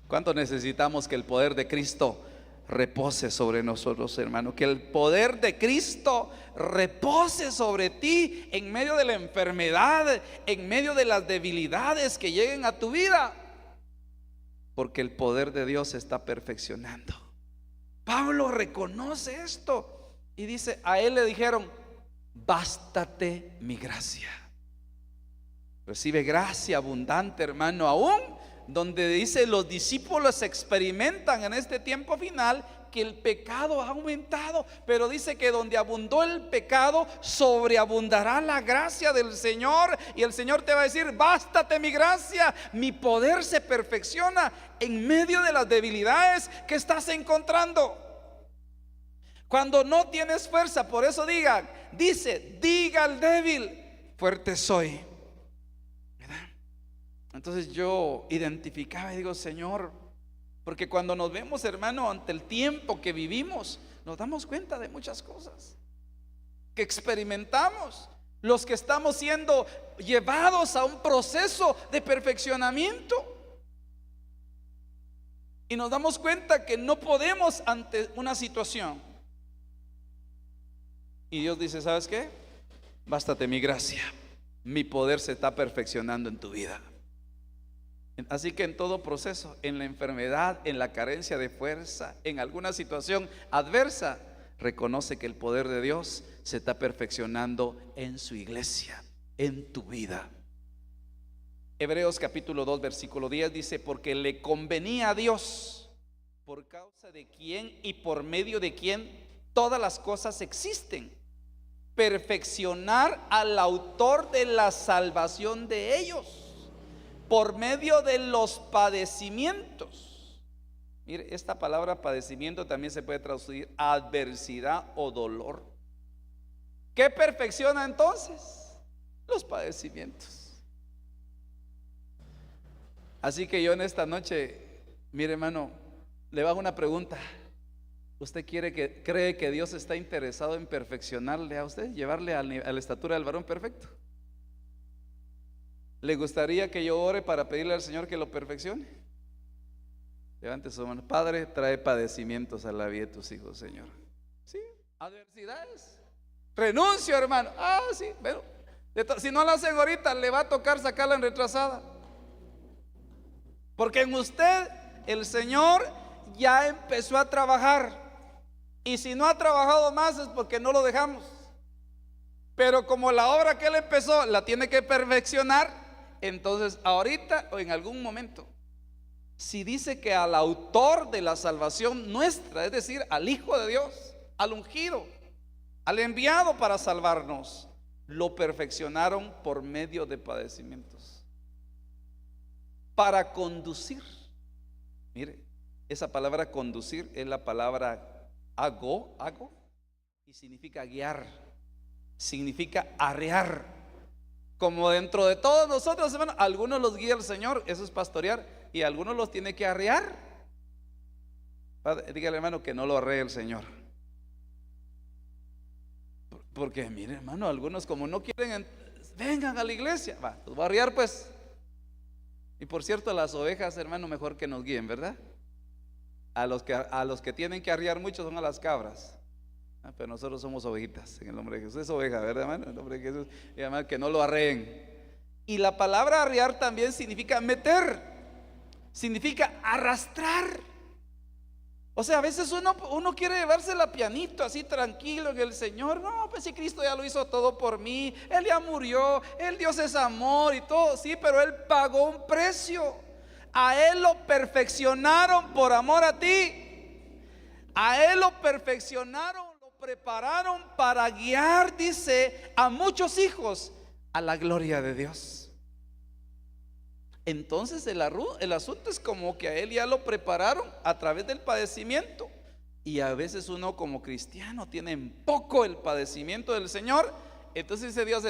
¿Cuánto necesitamos que el poder de Cristo repose sobre nosotros, hermano? Que el poder de Cristo repose sobre ti en medio de la enfermedad, en medio de las debilidades que lleguen a tu vida, porque el poder de Dios se está perfeccionando. Pablo reconoce esto y dice, a él le dijeron, bástate mi gracia. Recibe gracia abundante, hermano, aún donde dice los discípulos experimentan en este tiempo final que el pecado ha aumentado, pero dice que donde abundó el pecado, sobreabundará la gracia del Señor. Y el Señor te va a decir, bástate mi gracia, mi poder se perfecciona en medio de las debilidades que estás encontrando. Cuando no tienes fuerza, por eso diga al débil, fuerte soy. Entonces yo identificaba y digo, Señor, porque cuando nos vemos, hermano, ante el tiempo que vivimos, nos damos cuenta de muchas cosas que experimentamos, los que estamos siendo llevados a un proceso de perfeccionamiento, y nos damos cuenta que no podemos ante una situación, y Dios dice, ¿sabes qué? Bástate mi gracia, mi poder se está perfeccionando en tu vida. Así que en todo proceso, en la enfermedad, en la carencia de fuerza, en alguna situación adversa, reconoce que el poder de Dios se está perfeccionando en su iglesia, en tu vida. Hebreos capítulo 2 versículo 10 dice, porque le convenía a Dios, por causa de quien y por medio de quien todas las cosas existen, perfeccionar al autor de la salvación de ellos por medio de los padecimientos. Mire, esta palabra padecimiento también se puede traducir adversidad o dolor. ¿Qué perfecciona entonces? Los padecimientos. Así que yo en esta noche, mire, hermano, le hago una pregunta. ¿Usted cree que Dios está interesado en perfeccionarle a usted, llevarle a la estatura del varón perfecto? ¿Le gustaría que yo ore para pedirle al Señor que lo perfeccione? Levante su mano. Padre, trae padecimientos a la vida de tus hijos, Señor. Sí, adversidades. Renuncio, hermano. Sí, pero si no la hacen ahorita, le va a tocar sacarla en retrasada. Porque en usted el Señor ya empezó a trabajar. Y si no ha trabajado más es porque no lo dejamos. Pero como la obra que Él empezó la tiene que perfeccionar, entonces ahorita o en algún momento, si dice que al autor de la salvación nuestra, es decir, al Hijo de Dios, al ungido, al enviado para salvarnos, lo perfeccionaron por medio de padecimientos para conducir. Mire, esa palabra conducir es la palabra hago, y significa guiar, significa arrear. Como dentro de todos nosotros, hermano, algunos los guía el Señor, eso es pastorear, y algunos los tiene que arrear. Dígale, hermano, que no lo arree el Señor. Porque mire, hermano, algunos como no quieren, vengan a la iglesia, va, los va a arrear pues. Y por cierto, las ovejas, hermano, mejor que nos guíen, ¿verdad? A los que tienen que arrear mucho son a las cabras. Pero nosotros somos ovejitas, en el nombre de Jesús. Es oveja, ¿verdad, hermano? En el nombre de Jesús. Y además que no lo arreen. Y la palabra arrear también significa meter, significa arrastrar. O sea, a veces uno quiere llevársela pianito, así tranquilo en el Señor. No, pues si Cristo ya lo hizo todo por mí, Él ya murió, Dios es amor y todo. Sí, pero Él pagó un precio. A Él lo perfeccionaron por amor a ti. A Él lo perfeccionaron, lo prepararon para guiar, dice, a muchos hijos a la gloria de Dios. Entonces el asunto es como que a él ya lo prepararon a través del padecimiento. Y a veces uno como cristiano tiene en poco el padecimiento del Señor. Entonces dice Dios,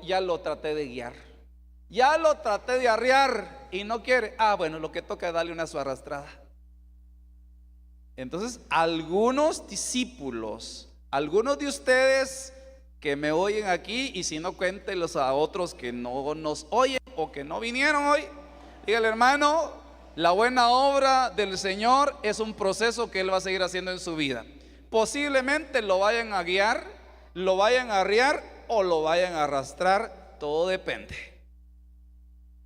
ya lo traté de guiar, ya lo traté de arrear y no quiere. Bueno, lo que toca es darle una su arrastrada. Entonces algunos discípulos, algunos de ustedes que me oyen aquí, y si no, cuéntelos a otros que no nos oyen o que no vinieron hoy. Dígale, hermano, la buena obra del Señor es un proceso que Él va a seguir haciendo en su vida. Posiblemente lo vayan a guiar, lo vayan a arriar o lo vayan a arrastrar. Todo depende.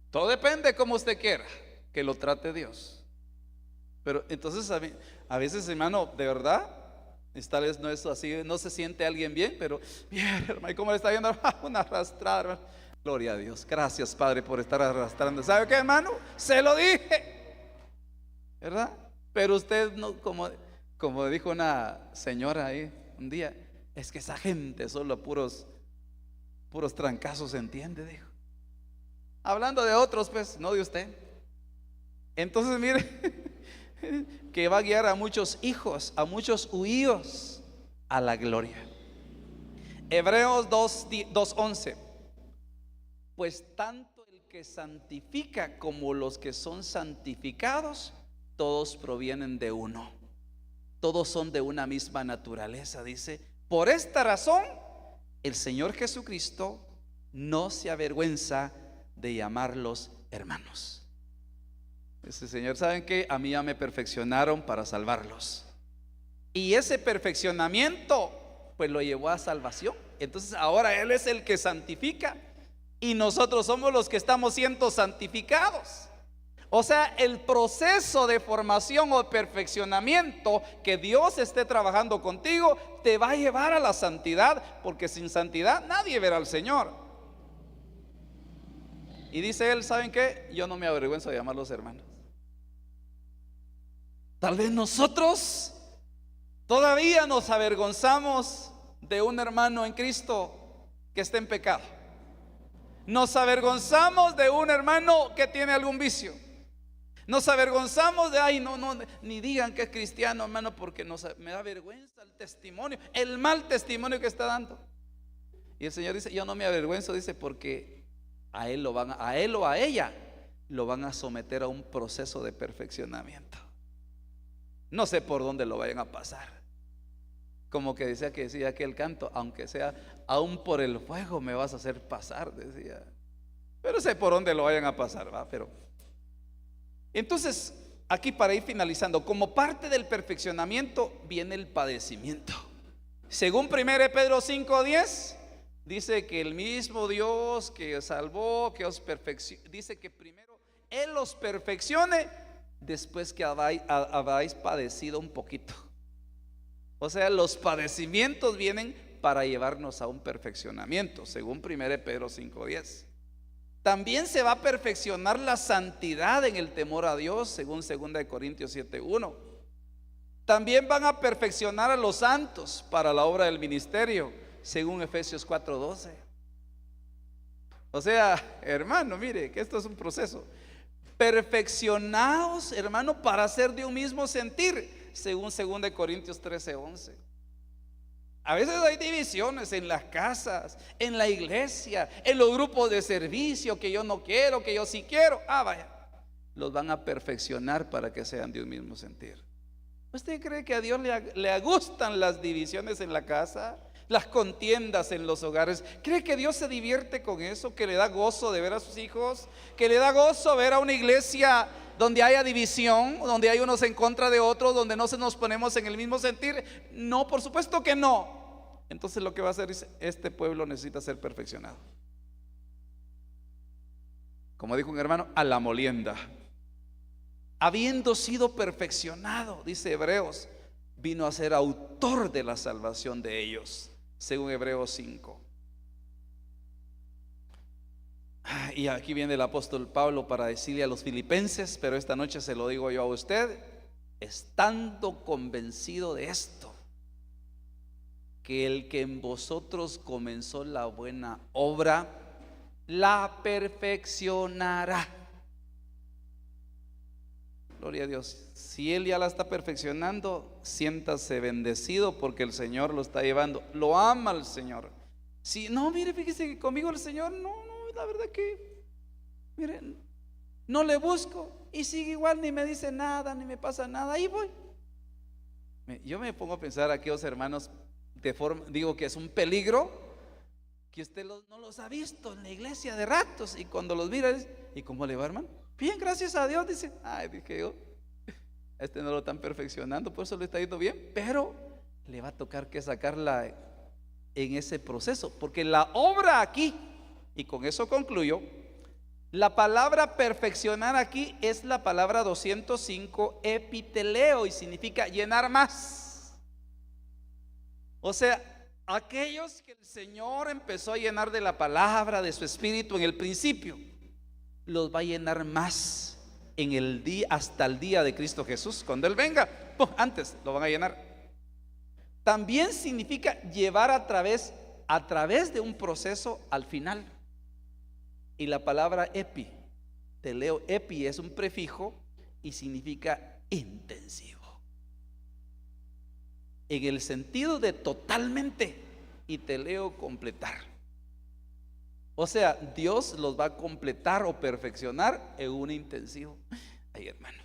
Todo depende como usted quiera que lo trate Dios. Pero entonces a veces, hermano, de verdad, tal vez no es así, no se siente alguien bien, pero bien, hermano, ¿y cómo le está viendo? Una arrastrada, hermano. Gloria a Dios, gracias Padre por estar arrastrando. ¿Sabe qué, hermano? Se lo dije, ¿verdad? Pero usted no, como dijo una señora ahí un día, es que esa gente solo puros trancazos entiende, dijo. Hablando de otros, pues, no de usted. Entonces mire, que va a guiar a muchos hijos, a muchos huíos a la gloria. Hebreos 2:11. Pues tanto el que santifica como los que son santificados, todos provienen de uno. Todos son de una misma naturaleza, dice. Por esta razón, el Señor Jesucristo no se avergüenza de llamarlos hermanos. Ese Señor, ¿saben qué? A mí ya me perfeccionaron para salvarlos. Y ese perfeccionamiento, pues lo llevó a salvación. Entonces ahora Él es el que santifica y nosotros somos los que estamos siendo santificados. O sea, el proceso de formación o perfeccionamiento que Dios esté trabajando contigo te va a llevar a la santidad, porque sin santidad nadie verá al Señor. Y dice Él, ¿saben qué? Yo no me avergüenzo de llamarlos hermanos. Tal vez nosotros todavía nos avergonzamos de un hermano en Cristo que está en pecado. Nos avergonzamos de un hermano que tiene algún vicio. Nos avergonzamos de, no, ni digan que es cristiano, hermano, porque me da vergüenza el testimonio, el mal testimonio que está dando. Y el Señor dice, yo no me avergüenzo, dice, porque a él o a ella lo van a someter a un proceso de perfeccionamiento. No sé por dónde lo vayan a pasar. Como que decía aquel canto, aunque sea aún por el fuego me vas a hacer pasar, decía. Pero sé por dónde lo vayan a pasar, ¿va? Pero entonces, aquí para ir finalizando, como parte del perfeccionamiento viene el padecimiento. Según 1 Pedro 5:10, dice que el mismo Dios que salvó, que os perfecciona, dice que primero Él los perfeccione después que habéis padecido un poquito. O sea, los padecimientos vienen para llevarnos a un perfeccionamiento, según 1 Pedro 5:10. También se va a perfeccionar la santidad en el temor a Dios, según 2 Corintios 7:1. También van a perfeccionar a los santos para la obra del ministerio, según Efesios 4:12. O sea, hermano, mire que esto es un proceso. Perfeccionaos, hermano, para ser de un mismo sentir, según 2 Corintios 13:11. A veces hay divisiones en las casas, en la iglesia, en los grupos de servicio, que yo no quiero, que yo sí quiero. Vaya, los van a perfeccionar para que sean de un mismo sentir. ¿Usted cree que a Dios le gustan las divisiones en la casa, las contiendas en los hogares? ¿Cree que Dios se divierte con eso? ¿Que le da gozo de ver a sus hijos? ¿Que le da gozo ver a una iglesia donde haya división, donde hay unos en contra de otros, donde no nos ponemos en el mismo sentir? No, por supuesto que no. Entonces lo que va a hacer es, este pueblo necesita ser perfeccionado. Como dijo un hermano, a la molienda. Habiendo sido perfeccionado, dice Hebreos, vino a ser autor de la salvación de ellos, según Hebreos 5. Y aquí viene el apóstol Pablo para decirle a los filipenses, pero esta noche se lo digo yo a usted, estando convencido de esto, que el que en vosotros comenzó la buena obra, la perfeccionará. Gloria a Dios. Si Él ya la está perfeccionando, siéntase bendecido porque el Señor lo está llevando. Lo ama el Señor. Si no, mire, fíjese que conmigo el Señor, no, la verdad que, miren, no le busco y sigue igual, ni me dice nada, ni me pasa nada, ahí voy. Yo me pongo a pensar a aquellos hermanos de forma, digo que es un peligro, que usted no los ha visto en la iglesia de ratos, y cuando los mira, ¿y cómo le va, hermano? Bien, gracias a Dios, dice. Ay, dije yo, este no lo están perfeccionando, por eso le está yendo bien, pero le va a tocar que sacarla en ese proceso, porque la obra aquí, y con eso concluyo, la palabra perfeccionar aquí es la palabra 205 epiteleo, y significa llenar más. O sea, aquellos que el Señor empezó a llenar de la palabra, de su espíritu en el principio, los va a llenar más en el día, hasta el día de Cristo Jesús, cuando Él venga. Antes lo van a llenar. También significa llevar a través de un proceso al final. Y la palabra epi, te leo, epi es un prefijo y significa intensivo, en el sentido de totalmente, y te leo completar. O sea, Dios los va a completar o perfeccionar en un intensivo. Ay, hermano,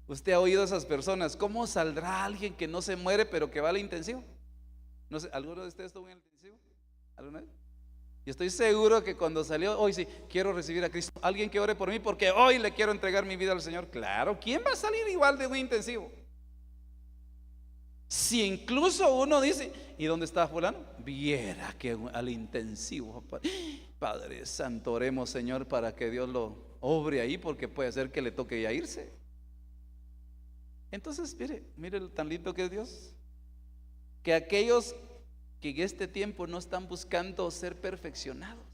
usted ha oído a esas personas. ¿Cómo saldrá alguien que no se muere pero que va al intensivo? No sé, ¿alguno de ustedes estuvo en el intensivo? ¿Alguna vez? Yo estoy seguro que cuando salió, hoy sí, quiero recibir a Cristo. Alguien que ore por mí porque hoy le quiero entregar mi vida al Señor. Claro, ¿quién va a salir igual de un intensivo? Si incluso uno dice, ¿y dónde está fulano? Viera que al intensivo. Padre Santo, oremos, Señor, para que Dios lo obre ahí, porque puede ser que le toque ya irse. Entonces, mire tan lindo que es Dios, que aquellos que en este tiempo no están buscando ser perfeccionados,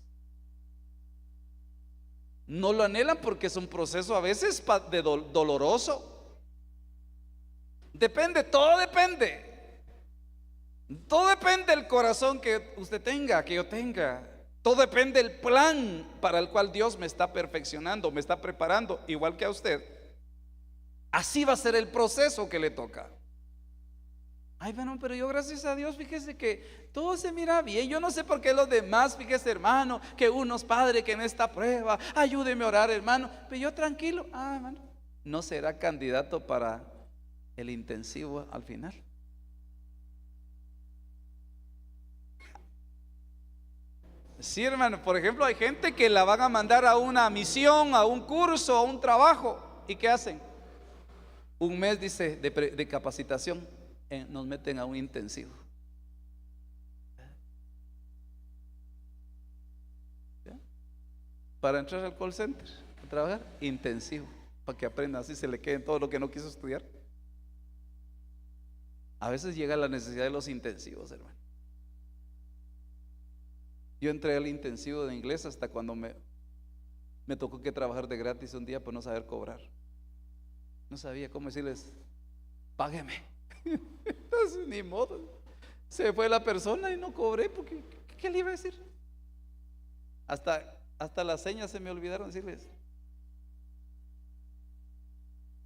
no lo anhelan porque es un proceso a veces doloroso. Depende, todo depende. Todo depende del corazón que usted tenga, que yo tenga. Todo depende del plan para el cual Dios me está perfeccionando, me está preparando, igual que a usted. Así va a ser el proceso que le toca. Ay, bueno, pero yo gracias a Dios, fíjese que todo se mira bien. Yo no sé por qué los demás, fíjese, hermano, que unos padres que en esta prueba, ayúdeme a orar, hermano. Pero yo tranquilo, hermano, no será candidato para el intensivo al final. Sí, hermano, por ejemplo, hay gente que la van a mandar a una misión, a un curso, a un trabajo. ¿Y qué hacen? Un mes, dice, de capacitación. Nos meten a un intensivo. ¿Ya? Para entrar al call center, a trabajar, intensivo, para que aprenda, así se le quede todo lo que no quiso estudiar. A veces llega la necesidad de los intensivos, hermano. Yo entré al intensivo de inglés hasta cuando me tocó que trabajar de gratis un día por no saber cobrar. No sabía cómo decirles, págueme. Entonces, ni modo, se fue la persona y no cobré, porque ¿qué le iba a decir? Hasta las señas se me olvidaron decirles.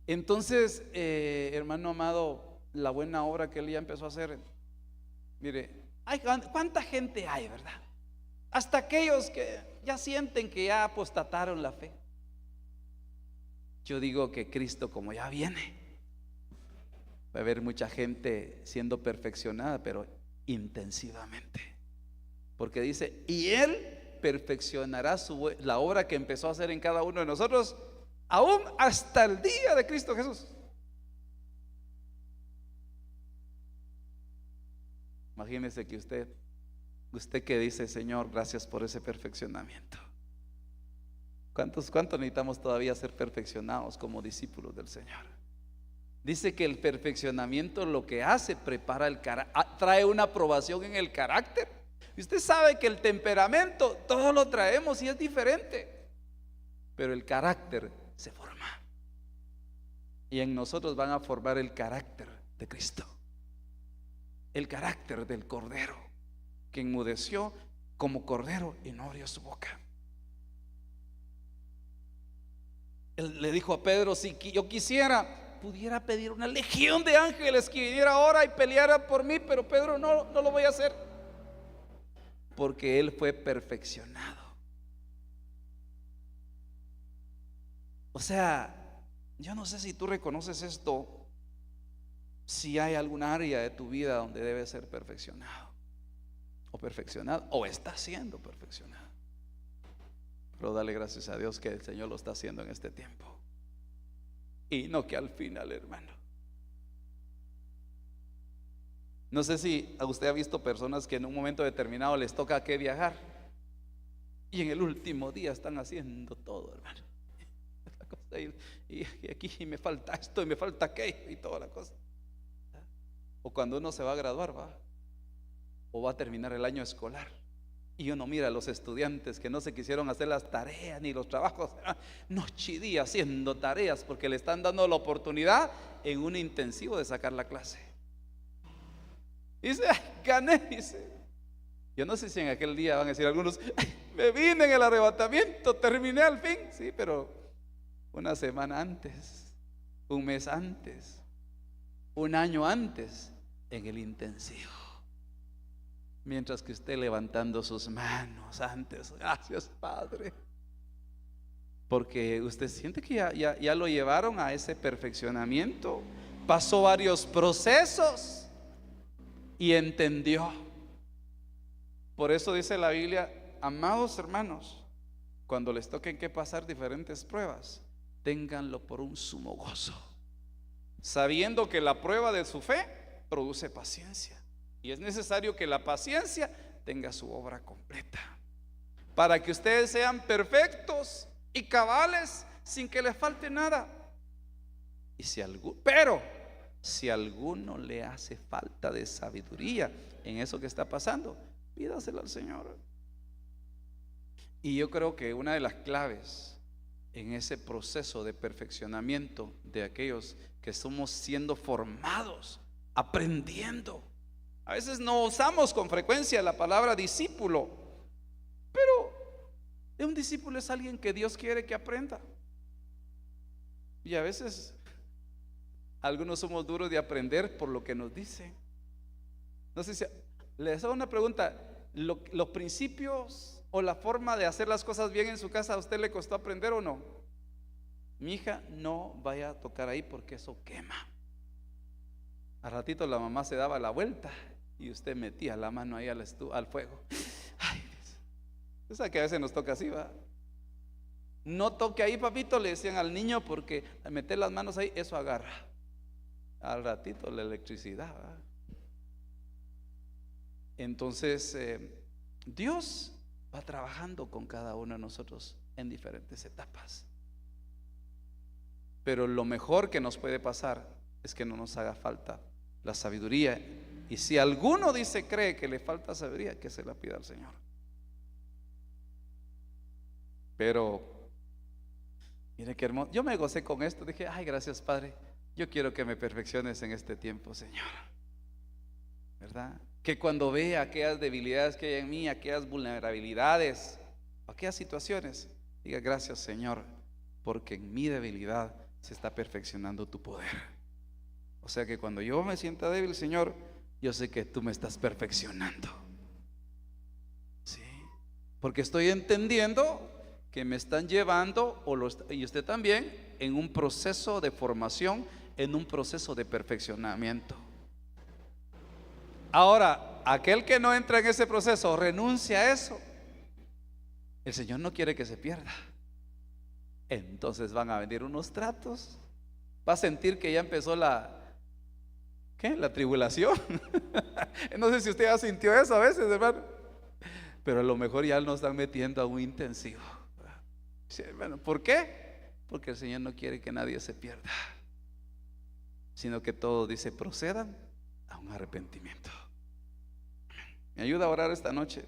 Entonces, hermano amado, la buena obra que él ya empezó a hacer Mire, ¿cuánta gente hay, verdad? Hasta aquellos que ya sienten que ya apostataron la fe. Yo digo que Cristo, como ya viene, va a haber mucha gente siendo perfeccionada, pero intensivamente. Porque dice, y Él perfeccionará la obra que empezó a hacer en cada uno de nosotros, aún hasta el día de Cristo Jesús. Imagínese que usted que dice, Señor, gracias por ese perfeccionamiento. ¿Cuántos necesitamos todavía ser perfeccionados como discípulos del Señor? Dice que el perfeccionamiento lo que hace, prepara el carácter, trae una aprobación en el carácter. Y usted sabe que el temperamento, todos lo traemos y es diferente, pero el carácter se forma. Y en nosotros van a formar el carácter de Cristo, el carácter del Cordero, que enmudeció como cordero y no abrió su boca. Él le dijo a Pedro, si yo quisiera, pudiera pedir una legión de ángeles que viniera ahora y peleara por mí, pero Pedro, no lo voy a hacer, porque él fue perfeccionado. O sea, yo no sé si tú reconoces esto, si hay alguna área de tu vida donde debe ser perfeccionado o perfeccionado o está siendo perfeccionado. Pero dale gracias a Dios que el Señor lo está haciendo en este tiempo, y no que al final, hermano. No sé si usted ha visto personas que en un momento determinado les toca que viajar y en el último día están haciendo todo, hermano. Y aquí me falta esto y me falta aquello y toda la cosa. O cuando uno se va a graduar, o va a terminar el año escolar, y uno mira a los estudiantes que no se quisieron hacer las tareas ni los trabajos, noche y día haciendo tareas porque le están dando la oportunidad en un intensivo de sacar la clase. Y dice, gané, dice. Yo no sé si en aquel día van a decir algunos, me vine en el arrebatamiento, terminé al fin. Sí, pero una semana antes, un mes antes, un año antes, en el intensivo. Mientras que usted levantando sus manos antes, gracias Padre, porque usted siente que ya lo llevaron a ese perfeccionamiento, pasó varios procesos y entendió. Por eso dice la Biblia, amados hermanos, cuando les toquen que pasar diferentes pruebas, ténganlo por un sumo gozo, sabiendo que la prueba de su fe produce paciencia. Y es necesario que la paciencia tenga su obra completa, para que ustedes sean perfectos y cabales sin que les falte nada. Pero si a alguno le hace falta de sabiduría en eso que está pasando, pídaselo al Señor. Y yo creo que una de las claves en ese proceso de perfeccionamiento de aquellos que estamos siendo formados, aprendiendo. A veces no usamos con frecuencia la palabra discípulo, pero un discípulo es alguien que Dios quiere que aprenda. Y a veces algunos somos duros de aprender por lo que nos dicen. No sé si les hago una pregunta, ¿los principios o la forma de hacer las cosas bien en su casa a usted le costó aprender o no? Mi hija, no vaya a tocar ahí porque eso quema. Al ratito la mamá se daba la vuelta y usted metía la mano ahí al fuego. Ay, o sea que a veces nos toca así, ¿va? No toque ahí, papito, le decían al niño, porque al meter las manos ahí, eso agarra. Al ratito la electricidad, ¿va? Entonces Dios va trabajando con cada uno de nosotros en diferentes etapas. Pero lo mejor que nos puede pasar es que no nos haga falta la sabiduría. Y si alguno cree que le falta sabiduría, que se la pida al Señor. Pero mire qué hermoso, yo me gocé con esto. Dije, ay, gracias Padre, yo quiero que me perfecciones en este tiempo, Señor, ¿verdad? Que cuando vea aquellas debilidades que hay en mí, aquellas vulnerabilidades, aquellas situaciones, diga, gracias Señor, porque en mi debilidad se está perfeccionando tu poder. O sea que cuando yo me sienta débil, Señor, yo sé que tú me estás perfeccionando. Sí, porque estoy entendiendo que me están llevando, y usted también, en un proceso de formación, en un proceso de perfeccionamiento. Ahora, aquel que no entra en ese proceso, renuncia a eso, el Señor no quiere que se pierda. Entonces van a venir unos tratos, va a sentir que ya empezó la tribulación. No sé si usted ya sintió eso a veces, hermano, pero a lo mejor ya nos están metiendo a un intensivo. Sí, hermano, ¿por qué? Porque el Señor no quiere que nadie se pierda, sino que todos, dice, procedan a un arrepentimiento. Me ayuda a orar esta noche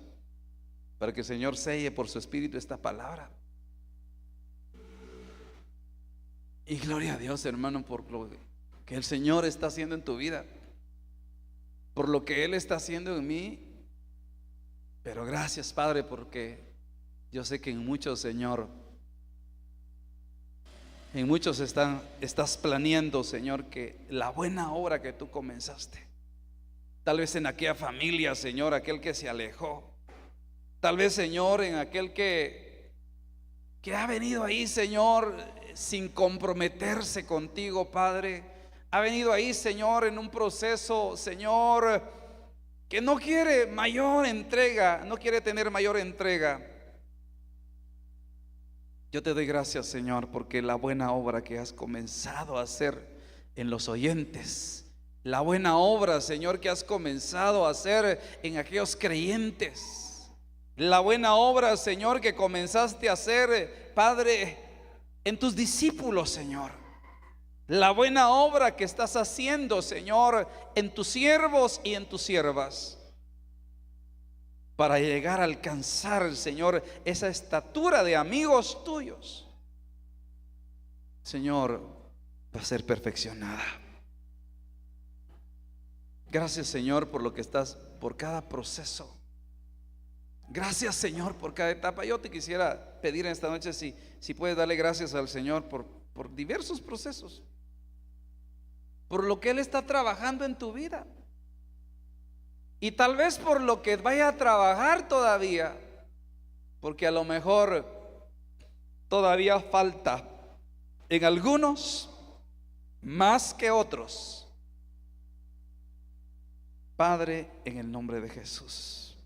para que el Señor selle por su espíritu esta palabra. Y gloria a Dios, hermano, por lo que el Señor está haciendo en tu vida, por lo que Él está haciendo en mí. Pero gracias, Padre, porque yo sé que en muchos, Señor, en muchos estás planeando, Señor, que la buena obra que tú comenzaste, tal vez en aquella familia, Señor, aquel que se alejó, tal vez, Señor, en aquel que ha venido ahí, Señor, sin comprometerse contigo, Padre, ha venido ahí, Señor, en un proceso, Señor, que no quiere mayor entrega, no quiere tener mayor entrega. Yo te doy gracias, Señor, porque la buena obra que has comenzado a hacer en los oyentes, la buena obra, Señor, que has comenzado a hacer en aquellos creyentes, la buena obra, Señor, que comenzaste a hacer, Padre, en tus discípulos, Señor, la buena obra que estás haciendo, Señor, en tus siervos y en tus siervas, para llegar a alcanzar, Señor, esa estatura de amigos tuyos, Señor, va a ser perfeccionada. Gracias, Señor, por lo que estás, por cada proceso. Gracias, Señor, por cada etapa. Yo te quisiera pedir en esta noche si puedes darle gracias al Señor por diversos procesos, por lo que Él está trabajando en tu vida, y tal vez por lo que vaya a trabajar todavía, porque a lo mejor todavía falta en algunos más que otros. Padre, en el nombre de Jesús,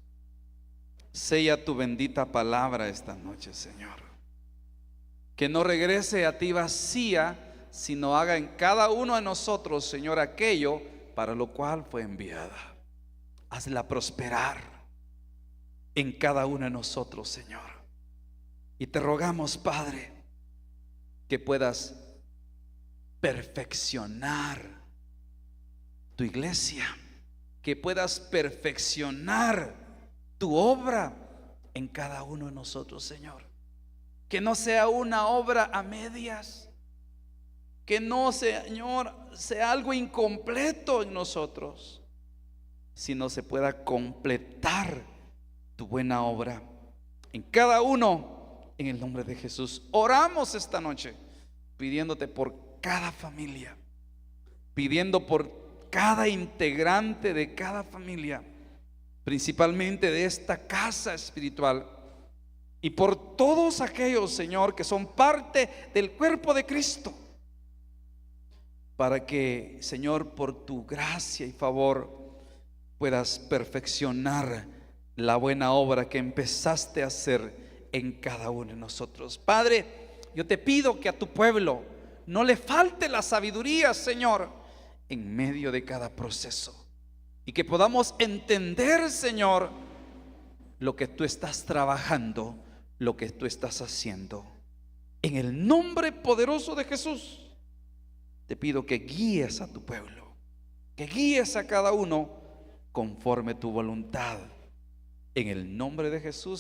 sella tu bendita palabra esta noche, Señor, que no regrese a ti vacía, sino haga en cada uno de nosotros, Señor, aquello para lo cual fue enviada. Hazla prosperar en cada uno de nosotros, Señor. Y te rogamos, Padre, que puedas perfeccionar tu iglesia, que puedas perfeccionar tu obra en cada uno de nosotros, Señor. Que no sea una obra a medias, que no, Señor, sea algo incompleto en nosotros, sino se pueda completar tu buena obra en cada uno, en el nombre de Jesús. Oramos esta noche pidiéndote por cada familia, pidiendo por cada integrante de cada familia, principalmente de esta casa espiritual, y por todos aquellos, Señor, que son parte del cuerpo de Cristo, para que, Señor, por tu gracia y favor puedas perfeccionar la buena obra que empezaste a hacer en cada uno de nosotros. Padre, yo te pido que a tu pueblo no le falte la sabiduría, Señor, en medio de cada proceso, y que podamos entender, Señor, lo que tú estás trabajando, lo que tú estás haciendo. En el nombre poderoso de Jesús, te pido que guíes a tu pueblo, que guíes a cada uno conforme tu voluntad. En el nombre de Jesús.